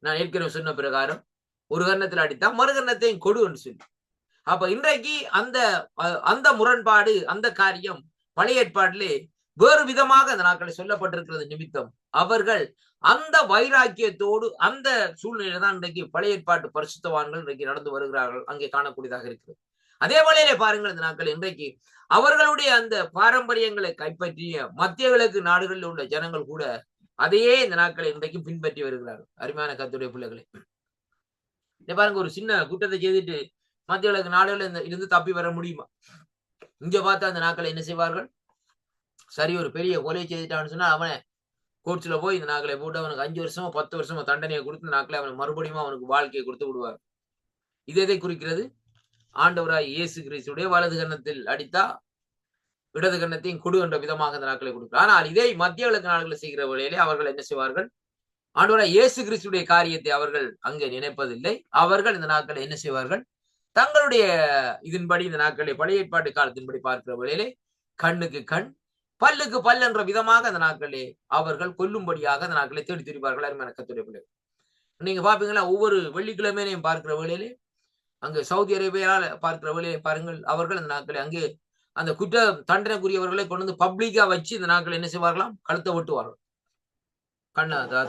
நான் ஏற்கனவே சொன்ன பிரகாரம் ஒரு கர்ணத்தில் அடித்தா மறு கர்ணத்தையும் கொடு என்று சொல்லி. அப்ப இன்றைக்கு அந்த முரண்பாடு, அந்த காரியம் பழைய ஏற்பாட்டிலே வேறு விதமாக அந்த நாட்களை சொல்லப்பட்டிருக்கிறது நிமித்தம் அவர்கள் அந்த வைராக்கியத்தோடு அந்த சூழ்நிலை தான் இன்றைக்கு பழைய ஏற்பாட்டு பரிசுத்தவான்கள் இன்றைக்கு நடந்து வருகிறார்கள், அங்கே காணக்கூடியதாக இருக்கிறது. அதே வேளையிலே பாருங்கள், இந்த நாட்கள் இன்றைக்கு அவர்களுடைய அந்த பாரம்பரியங்களை கைப்பற்றிய மத்திய கிழக்கு நாடுகளில் உள்ள ஜனங்கள் கூட அதையே இந்த நாட்களை இன்றைக்கு பின்பற்றி வருகிறார்கள். அருமையான கர்த்தருடைய பிள்ளைகளை, பாருங்க, ஒரு சின்ன குற்றத்தை செய்துட்டு மத்திய கிழக்கு நாடுகளில் இருந்து தப்பி வர முடியுமா? இங்க பார்த்தா அந்த நாட்களை என்ன செய்வார்கள், சரி ஒரு பெரிய கொலை செய்துட்டான்னு சொன்னா அவனை கோர்ட்ஸ்ல போய் இந்த நாட்களை போட்டு அவனுக்கு 5 வருஷமோ 10 வருஷமோ தண்டனையை கொடுத்து நாட்களை அவனை மறுபடியும் அவனுக்கு வாழ்க்கையை கொடுத்து விடுவார். இது எதை குறிக்கிறது? ஆண்டவராய் இயேசு கிறிஸ்துடைய வலது கன்னத்தில் அடித்தா இடது கன்னத்தையும் கொடு என்ற விதமாக அந்த நாட்களை கொடுக்கிறார். ஆனால் இதை மத்திய கிழக்கு நாடுகளை செய்கிற வழியிலே அவர்கள் என்ன செய்வார்கள், ஆண்டவராய் இயேசு கிறிஸ்துடைய காரியத்தை அவர்கள் அங்கே நினைப்பதில்லை. அவர்கள் இந்த நாட்களை என்ன செய்வார்கள், தங்களுடைய இதன்படி இந்த நாட்களை பழைய ஏற்பாட்டு காலத்தின்படி பார்க்கிற வழியிலே கண்ணுக்கு கண் பல்லுக்கு பல் என்ற விதமாக அந்த நாட்களே அவர்கள் கொல்லும்படியாக அந்த நாட்களை தேடி திரிவார்கள். அருமையான கர்த்தருடைய பிள்ளைகள், நீங்க பாப்பீங்களா, ஒவ்வொரு வெள்ளிக்கிழமையும் பார்க்கிற வேளையிலே அங்கு சவுதி அரேபியால பார்க்கிற வழியை பாருங்கள், அவர்கள் இந்த நாட்களில் அங்கே அந்த குற்ற தண்டனைக்குரியவர்களை கொண்டு வந்து பப்ளிக்கா வச்சு இந்த நாட்கள் என்ன செய்வார்களாம், கழுத்தை வெட்டுவார்கள்.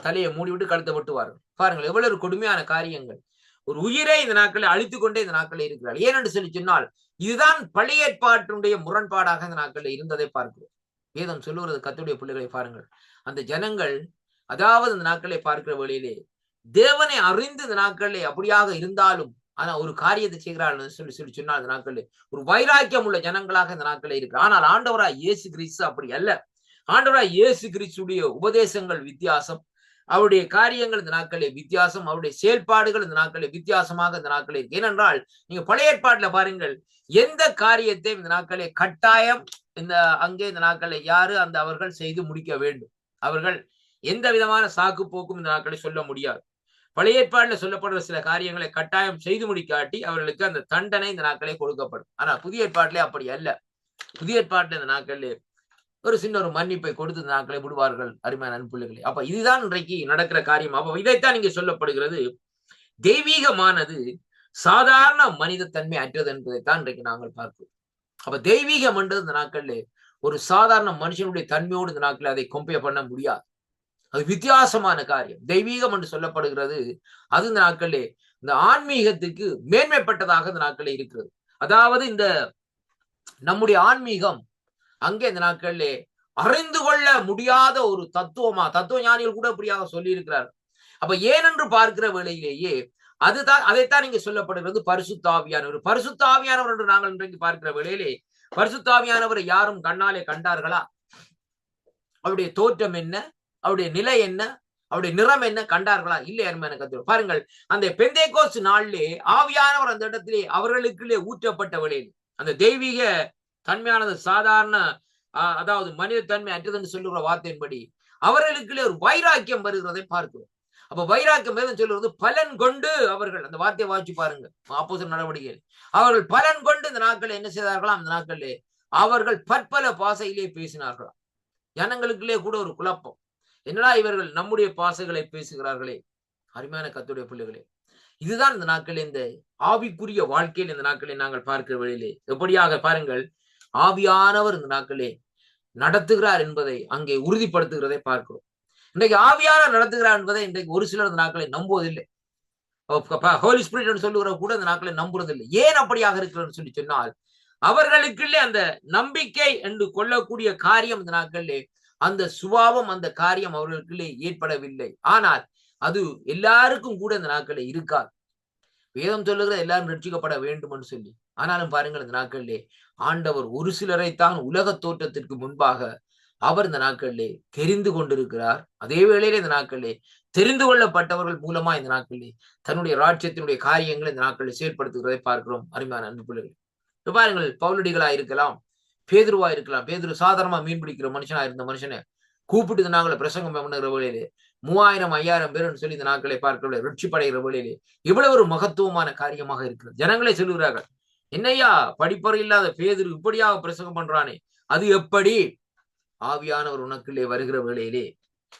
தலையை மூடிவிட்டு கழுத்தை வெட்டுவார்கள். பாருங்கள் எவ்வளவு கொடுமையான காரியங்கள். ஒரு உயிரை இந்த நாட்களை அழித்துக் கொண்டே இந்த நாட்களில் இருக்கிறார். ஏனென்று சொல்லி சொன்னால் இதுதான் பழைய ஏற்பாட்டினுடைய முரண்பாடாக இந்த நாட்களில் இருந்ததை பார்க்கிறோம். வேதம் சொல்லுகிறது, கர்த்தருடைய பிள்ளைகளை பாருங்கள், அந்த ஜனங்கள் அதாவது இந்த நாட்களை பார்க்கிற வழியிலே தேவனை அறிந்து இந்த நாட்களிலே அப்படியாக இருந்தாலும் ஆனா ஒரு காரியத்தை செய்கிறார்கள் சொல்லி சொன்னால் இந்த நாட்களில் ஒரு வைராக்கியம் உள்ள ஜனங்களாக இந்த நாட்களில் இருக்கு. ஆனால் ஆண்டவராய் இயேசு கிறிஸ்து அப்படி அல்ல. ஆண்டவராய் இயேசு கிறிஸ்துடைய உபதேசங்கள் வித்தியாசம், அவருடைய காரியங்கள் இந்த நாட்களே வித்தியாசம், அவருடைய செயல்பாடுகள் இந்த நாட்களே வித்தியாசமாக இந்த நாட்களே இருக்கு. ஏனென்றால் நீங்க பழைய ஏற்பாட்டுல பாருங்கள், எந்த காரியத்தையும் இந்த நாட்களே கட்டாயம் அங்கே இந்த நாட்களை யாரு அந்த அவர்கள் செய்து முடிக்க வேண்டும். அவர்கள் எந்த விதமான சாக்கு போக்கும் இந்த நாட்களை சொல்ல முடியாது. பழைய ஏற்பாடுல சொல்லப்படுற சில காரியங்களை கட்டாயம் செய்து முடிக்காட்டி அவர்களுக்கு அந்த தண்டனை இந்த நாட்களே கொடுக்கப்படும். ஆனா புதிய ஏற்பாட்டிலே அப்படி அல்ல. புதிய ஏற்பாட்டுல இந்த நாட்களிலே ஒரு சின்ன ஒரு மன்னிப்பை கொடுத்து இந்த நாட்களை விடுவார்கள். அருமையான அன்புள்ளங்களே, அப்ப இதுதான் இன்றைக்கு நடக்கிற காரியம். அப்ப இதைத்தான் இங்கே சொல்லப்படுகிறது, தெய்வீகமானது சாதாரண மனித தன்மை அற்றது என்பதைத்தான் இன்றைக்கு நாங்கள் பார்க்கிறோம். அப்ப தெய்வீகம் என்றது இந்த நாட்களிலே ஒரு சாதாரண மனுஷனுடைய தன்மையோடு இந்த நாட்களில் அதை கம்பேர் பண்ண முடியாது. அது வித்தியாசமான காரியம். தெய்வீகம் என்று சொல்லப்படுகிறது, அது இந்த நாட்களிலே இந்த ஆன்மீகத்துக்கு மேன்மைப்பட்டதாக இந்த நாட்களில் இருக்கிறது. அதாவது இந்த நம்முடைய ஆன்மீகம் அங்கே இந்த நாட்களிலே அறிந்து கொள்ள முடியாத ஒரு தத்துவ ஞானிகள் கூட இப்படியாக சொல்லி இருக்கிறார். அப்ப ஏனென்று பார்க்கிற வேளையிலேயே அதைத்தான் இங்க சொல்லப்படுகிறது பரிசுத்த ஆவியானவர். பரிசுத்த ஆவியானவர் என்று நாங்கள் இன்றைக்கு பார்க்கிற வேளையிலே பரிசுத்த ஆவியானவரை யாரும் கண்ணாலே கண்டார்களா? அவருடைய தோற்றம் என்ன, அவருடைய நிலை என்ன, அவருடைய நிறம் என்ன கண்டார்களா? இல்லை. அருமையான கர்த்தர் பாருங்கள், அந்த பெந்தேகோஸ்து நாளிலே ஆவியானவர் அந்த இடத்திலே அவர்களுக்குள்ளே ஊற்றப்பட்ட வேளையில் அந்த தெய்வீக தன்மையானது சாதாரண அதாவது மனித தன்மை அற்றது என்று சொல்லுகிற வார்த்தையின்படி அவர்களுக்குள்ளே ஒரு வைராக்கியம் வருகிறதை பார்க்கிறோம். அப்ப வைராக்கியம் வேதம் சொல்லுவது பலன் கொண்டு அவர்கள் அந்த வார்த்தையை வாசிச்சு பாருங்க, அப்போஸ்தலர் நடவடிக்கைகள். அவர்கள் பலன் கொண்டு இந்த நாட்களில் என்ன செய்தார்களாம்? அந்த நாட்களிலே அவர்கள் பற்பல பாசையிலே பேசினார்களாம். ஜனங்களுக்குள்ளே கூட ஒரு குழப்பம், என்னடா இவர்கள் நம்முடைய பாசைகளை பேசுகிறார்களே. அருமையான கர்த்தருடைய பிள்ளைகளே, இதுதான் இந்த நாட்களில் இந்த ஆவிக்குரிய வாழ்க்கையில் இந்த நாட்களில் நாங்கள் பார்க்கிற வழியிலே எப்படியாக பாருங்கள், ஆவியானவர் இந்த நாட்களே நடத்துகிறார் என்பதை அங்கே உறுதிப்படுத்துகிறதை பார்க்கிறோம். இன்றைக்கு ஆவியானவர் நடத்துகிறார் என்பதை இன்றைக்கு ஒரு சிலர் இந்த நாட்களை நம்புவதில்லை. ஹோலி ஸ்பிரிட் சொல்லுகிற கூட இந்த நாட்களை நம்புறதில்லை. ஏன் அப்படியாக இருக்கிறது சொல்லி சொன்னால் அவர்களுக்குள்ளே அந்த நம்பிக்கை என்று கொள்ளக்கூடிய காரியம் இந்த நாட்களிலே அந்த சுபாவம் அந்த காரியம் அவர்களுக்குள்ளே ஏற்படவில்லை. ஆனால் அது எல்லாருக்கும் கூட இந்த நாட்களில் இருக்காது. வேதம் சொல்லுகிற எல்லாரும் ரட்சிக்கப்பட வேண்டும் என்று சொல்லி, ஆனாலும் பாருங்கள் இந்த நாட்களிலே ஆண்டவர் ஒரு சிலரைத்தான் உலக தோற்றத்திற்கு முன்பாக அவர் இந்த நாட்களிலே தெரிந்து கொண்டிருக்கிறார். அதே வேளையிலே இந்த நாட்களிலே தெரிந்து கொள்ளப்பட்டவர்கள் மூலமா இந்த நாட்களிலே தன்னுடைய ராஜ்யத்தினுடைய காரியங்களை இந்த நாட்களில் செயல்படுத்துகிறதை பார்க்கிறோம். அருமையான அன்பு பிள்ளைகள், இப்ப பாருங்கள், பவுலடிகளா இருக்கலாம், பேதுருவா இருக்கலாம். பேதுரு சாதாரணமா மீன் பிடிக்கிற மனுஷனா இருந்த மனுஷனை கூப்பிட்டு இந்த நாட்களை பிரசங்கம் பண்ணுகிற வேளையிலே 3000-5000 பேர் சொல்லி இந்த நாட்களை பார்க்கிற ரட்சிப்படைகிற வேளையிலே இவ்வளவு ஒரு மகத்துவமான காரியமாக இருக்கிறது. ஜனங்களே சொல்லுகிறார்கள், என்னையா படிப்பறை இல்லாத பேதுரு இப்படியாக பிரசங்கம் பண்றானே, அது எப்படி? ஆவியானவர் உனக்குள்ளே வருகிற வேளையிலே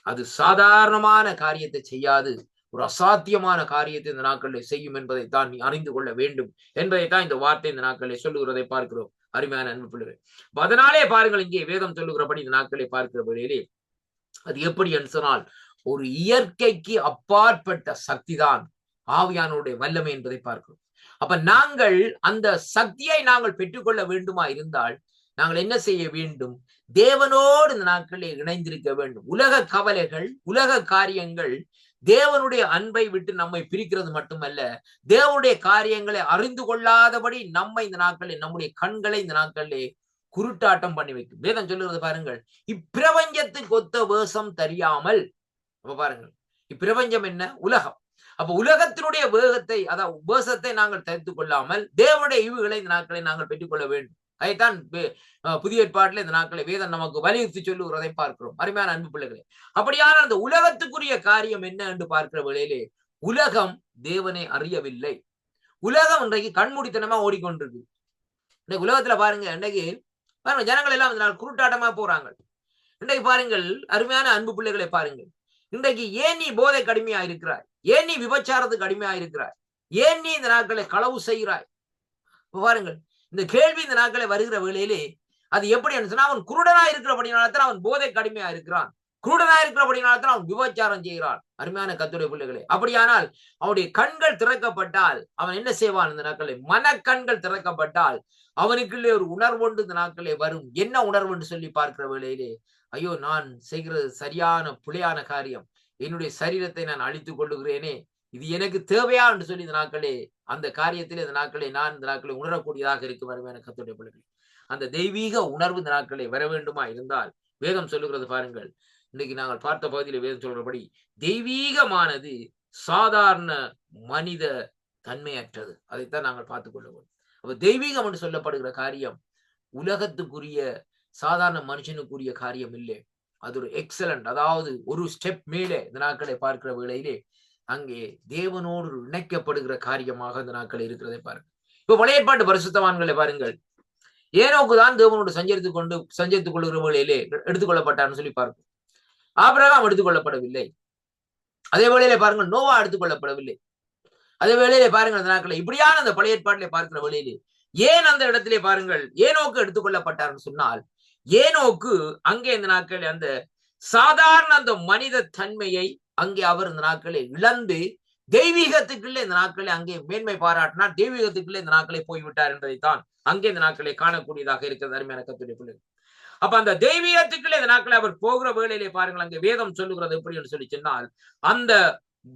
அது சாதாரணமான காரியத்தை செய்யாது, ஒரு அசாத்தியமான காரியத்தை இந்த நாட்களில் செய்யும் என்பதை தான் நீ அறிந்து கொள்ள வேண்டும் என்பதைத்தான் இந்த வார்த்தை இந்த நாட்களில் சொல்லுகிறதை பார்க்கிறோம். அருமையான அன்பு பிள்ளைகள், அதனாலே பாருங்கள், இங்கே வேதம் சொல்லுகிறபடி இந்த நாட்களை பார்க்கிற வேளையிலே அது எப்படி என்று சொன்னால் ஒரு இயற்கைக்கு அப்பாற்பட்ட சக்தி தான் ஆவியானவருடைய வல்லமை என்பதை பார்க்கிறோம். அப்ப நாங்கள் அந்த சக்தியை நாங்கள் பெற்றுக்கொள்ள வேண்டுமா இருந்தால் நாங்கள் என்ன செய்ய வேண்டும்? தேவனோடு இந்த நாட்களில் இணைந்திருக்க வேண்டும். உலக கவலைகள், உலக காரியங்கள் தேவனுடைய அன்பை விட்டு நம்மை பிரிக்கிறது மட்டுமல்ல, தேவனுடைய காரியங்களை அறிந்து கொள்ளாதபடி நம்மை இந்த நாட்களில் நம்முடைய கண்களை இந்த நாட்களிலே குருட்டாட்டம் பண்ணி வைக்கும். வேதம் சொல்லுறது பாருங்கள், இப்பிரபஞ்சத்துக்கு ஒத்த வேஷம் தெரியாமல். அப்ப பாருங்கள், இப்பிரபஞ்சம் என்ன? உலகம். அப்ப உலகத்தினுடைய வேஷத்தை நாங்கள் தரித்துக் கொள்ளாமல் தேவனுடைய ஈவுகளை இந்த நாட்களை நாங்கள் பெற்றுக்கொள்ள வேண்டும். அதைத்தான் புதிய ஏற்பாட்டில் இந்த நாட்களை வேதம் நமக்கு வலியுறுத்தி சொல்லுகிறதை பார்க்கிறோம். அருமையான அன்பு பிள்ளைகளே, அப்படியான அந்த உலகத்துக்குரிய காரியம் என்ன என்று பார்க்கிற வேளையிலே உலகம் தேவனை அறியவில்லை. உலகம் இன்றைக்கு கண்மூடித்தனமா ஓடிக்கொண்டிருக்கு. இன்னைக்கு உலகத்துல பாருங்க, இன்றைக்கு பாருங்க ஜனங்கள் எல்லாம் இந்த நாள் குருட்டாட்டமா போறாங்க. இன்றைக்கு பாருங்கள் அருமையான அன்பு பிள்ளைகளை பாருங்கள், இன்றைக்கு ஏன் நீ போதை கடுமையா இருக்கிறாய்? ஏன் நீ விபச்சாரத்துக்கு கடுமையா இருக்கிறாய்? ஏன் நீ இந்த நாட்களை களவு செய்கிறாய்? பாருங்கள், இந்த கேள்வி இந்த நாட்களை வருகிற வேளையிலே அது எப்படி சொன்னா, அவன் குருடனா இருக்கிறபடினால்தான் அவன் போதை கடுமையா இருக்கிறான். குருடனா இருக்கிறபடினால்தான் அவன் விபச்சாரம் செய்கிறான். அருமையான கர்த்தருடைய பிள்ளைகளே, அப்படியானால் அவனுடைய கண்கள் திறக்கப்பட்டால் அவன் என்ன செய்வான்? இந்த நாட்களை மனக்கண்கள் திறக்கப்பட்டால் அவனுக்குள்ளே ஒரு உணர்வு இந்த நாட்களே வரும். என்ன உணர்வு என்று சொல்லி பார்க்கிற வேளையிலே, ஐயோ, நான் செய்கிறது சரியான பிழையான காரியம், என்னுடைய சரீரத்தை நான் அழித்துக் கொள்ளுகிறேனே, இது எனக்கு தேவையா என்று சொல்லி இந்த நாட்களே அந்த காரியத்திலே இந்த நாட்களை நான் இந்த நாட்களை உணரக்கூடியதாக இருக்கும். அருமையான கர்த்தருடைய பிள்ளைகளே, அந்த தெய்வீக உணர்வு இந்த நாட்களை வர வேண்டுமா இருந்தால் வேதம் சொல்லுகிறது பாருங்கள். இன்னைக்கு நாங்கள் பார்த்த பகுதியில் வேதம் சொல்றபடி தெய்வீகமானது சாதாரண மனித தன்மையற்றது. அதைத்தான் நாங்கள் பார்த்துக் கொள்ள வேண்டும். அப்ப தெய்வீகம் என்று சொல்லப்படுகிற காரியம் உலகத்துக்குரிய சாதாரண மனுஷனுக்குரிய காரியம் இல்லை. அது ஒரு எக்ஸலண்ட், அதாவது ஒரு ஸ்டெப் மேலே இந்த நாட்களை பார்க்கிற வேளையிலே அங்கே தேவனோடு இணைக்கப்படுகிற காரியமாக இந்த நாட்கள் இருக்கிறதை பாருங்க. இப்ப பழைய ஏற்பாட்டு பரிசுத்தவான்களை பாருங்கள். ஏனோக்கு தான் தேவனோடு சஞ்சரித்துக் கொள்கிற வேளையிலே எடுத்துக்கொள்ளப்பட்டார்னு சொல்லி பார்ப்போம். ஆபிரகாம் எடுத்துக்கொள்ளப்படவில்லை. அதே வேளையிலே பாருங்கள், நோவா எடுத்துக்கொள்ளப்படவில்லை. அதே வேளையிலே பாருங்கள், அந்த நாட்களை இப்படியான அந்த பழைய ஏற்பாட்டிலே பார்க்கிற வேளையிலே ஏன் அந்த இடத்திலே பாருங்கள் ஏனோக்கு எடுத்துக்கொள்ளப்பட்டார்னு சொன்னால், ஏனோக்கு அங்கே இந்த நாட்கள் அந்த சாதாரண அந்த மனித தன்மையை அங்கே அவர் இந்த நாட்களை இழந்து தெய்வீகத்துக்குள்ளே இந்த நாட்களை அங்கே மேன்மை பாராட்டினார். தெய்வீகத்துக்குள்ளே இந்த நாட்களை போய்விட்டார் என்பதைத்தான் அங்கே இந்த நாட்களை காணக்கூடியதாக இருக்கிறது. அருமையான கர்த்தருடைய பிள்ளைகள், அப்ப அந்த தெய்வீகத்துக்குள்ளே இந்த நாட்களை அவர் போகிற வேளையிலே பாருங்கள், அங்கே வேதம் சொல்லுகிறது எப்படி என்று சொல்லி சொன்னால், அந்த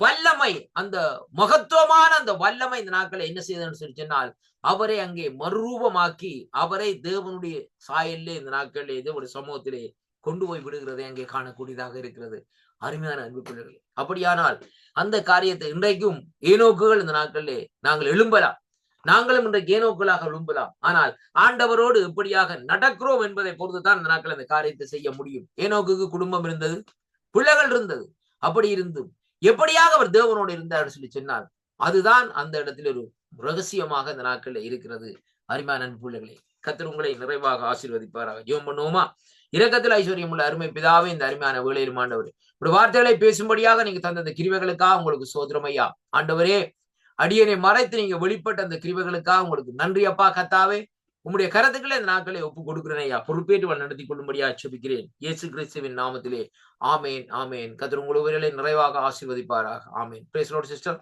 வல்லமை, அந்த மகத்துவமான அந்த வல்லமை இந்த நாட்களை என்ன செய்தன்னு சொல்லி சொன்னால், அவரை அங்கே மறுரூபமாக்கி அவரை தேவனுடைய சாயல்லே இந்த நாட்களிலே தேவனுடைய சமூகத்திலே கொண்டு போய் விடுகிறதை அங்கே காணக்கூடியதாக இருக்கிறது. அருமையான அன்பு பிள்ளைகளே, அப்படியானால் அந்த காரியத்தை இன்றைக்கும் ஏனோக்குகள் இந்த நாட்களிலே நாங்கள் எழும்பலாம். நாங்களும் இன்றைக்கு ஏனோக்குகளாக எழும்பலாம். ஆனால் ஆண்டவரோடு எப்படியாக நடக்கிறோம் என்பதை பொறுத்துதான் இந்த நாட்கள் அந்த காரியத்தை செய்ய முடியும். ஏனோக்குக்கு குடும்பம் இருந்தது, பிள்ளைகள் இருந்தது. அப்படி இருந்தும் எப்படியாக அவர் தேவனோடு இருந்தார் சொல்லி சொன்னால், அதுதான் அந்த இடத்தில் ஒரு ரகசியமாக இந்த நாட்களில் இருக்கிறது. அருமையான அன்பு பிள்ளைகளே, கர்த்தர் உங்களை நிறைவாக ஆசீர்வதிப்பாராக. ஜெபம் பண்ணுவோமா? இரக்கத்தில் ஐஸ்வர்யம் உள்ள அருமை பிதாவே, இந்த அருமையான வேளையில் ஆண்டவரே, ஒரு வார்த்தைகளை பேசும்படியாக நீங்க தந்த அந்த கிருபைகளுக்காக உங்களுக்கு சோதரம் ஐயா. ஆண்டவரே, அடியனை மறைத்து நீங்க வெளிப்பட்ட அந்த கிருபைகளுக்காக உங்களுக்கு நன்றி அப்பா. கர்த்தாவே, உம்முடைய கரத்துக்களை இந்த நாட்களை ஒப்பு கொடுக்கிறேன் ஐயா. பொறுப்பேற்று நடத்தி கொள்ளும்படியா ஜெபிக்கிறேன் இயேசு கிறிஸ்துவின் நாமத்திலே. ஆமேன், ஆமேன். கர்த்தர் உங்கள் ஒருவர்களை நிறைவாக ஆசீர்வதிப்பாராக. Amen. Praise the lord sister.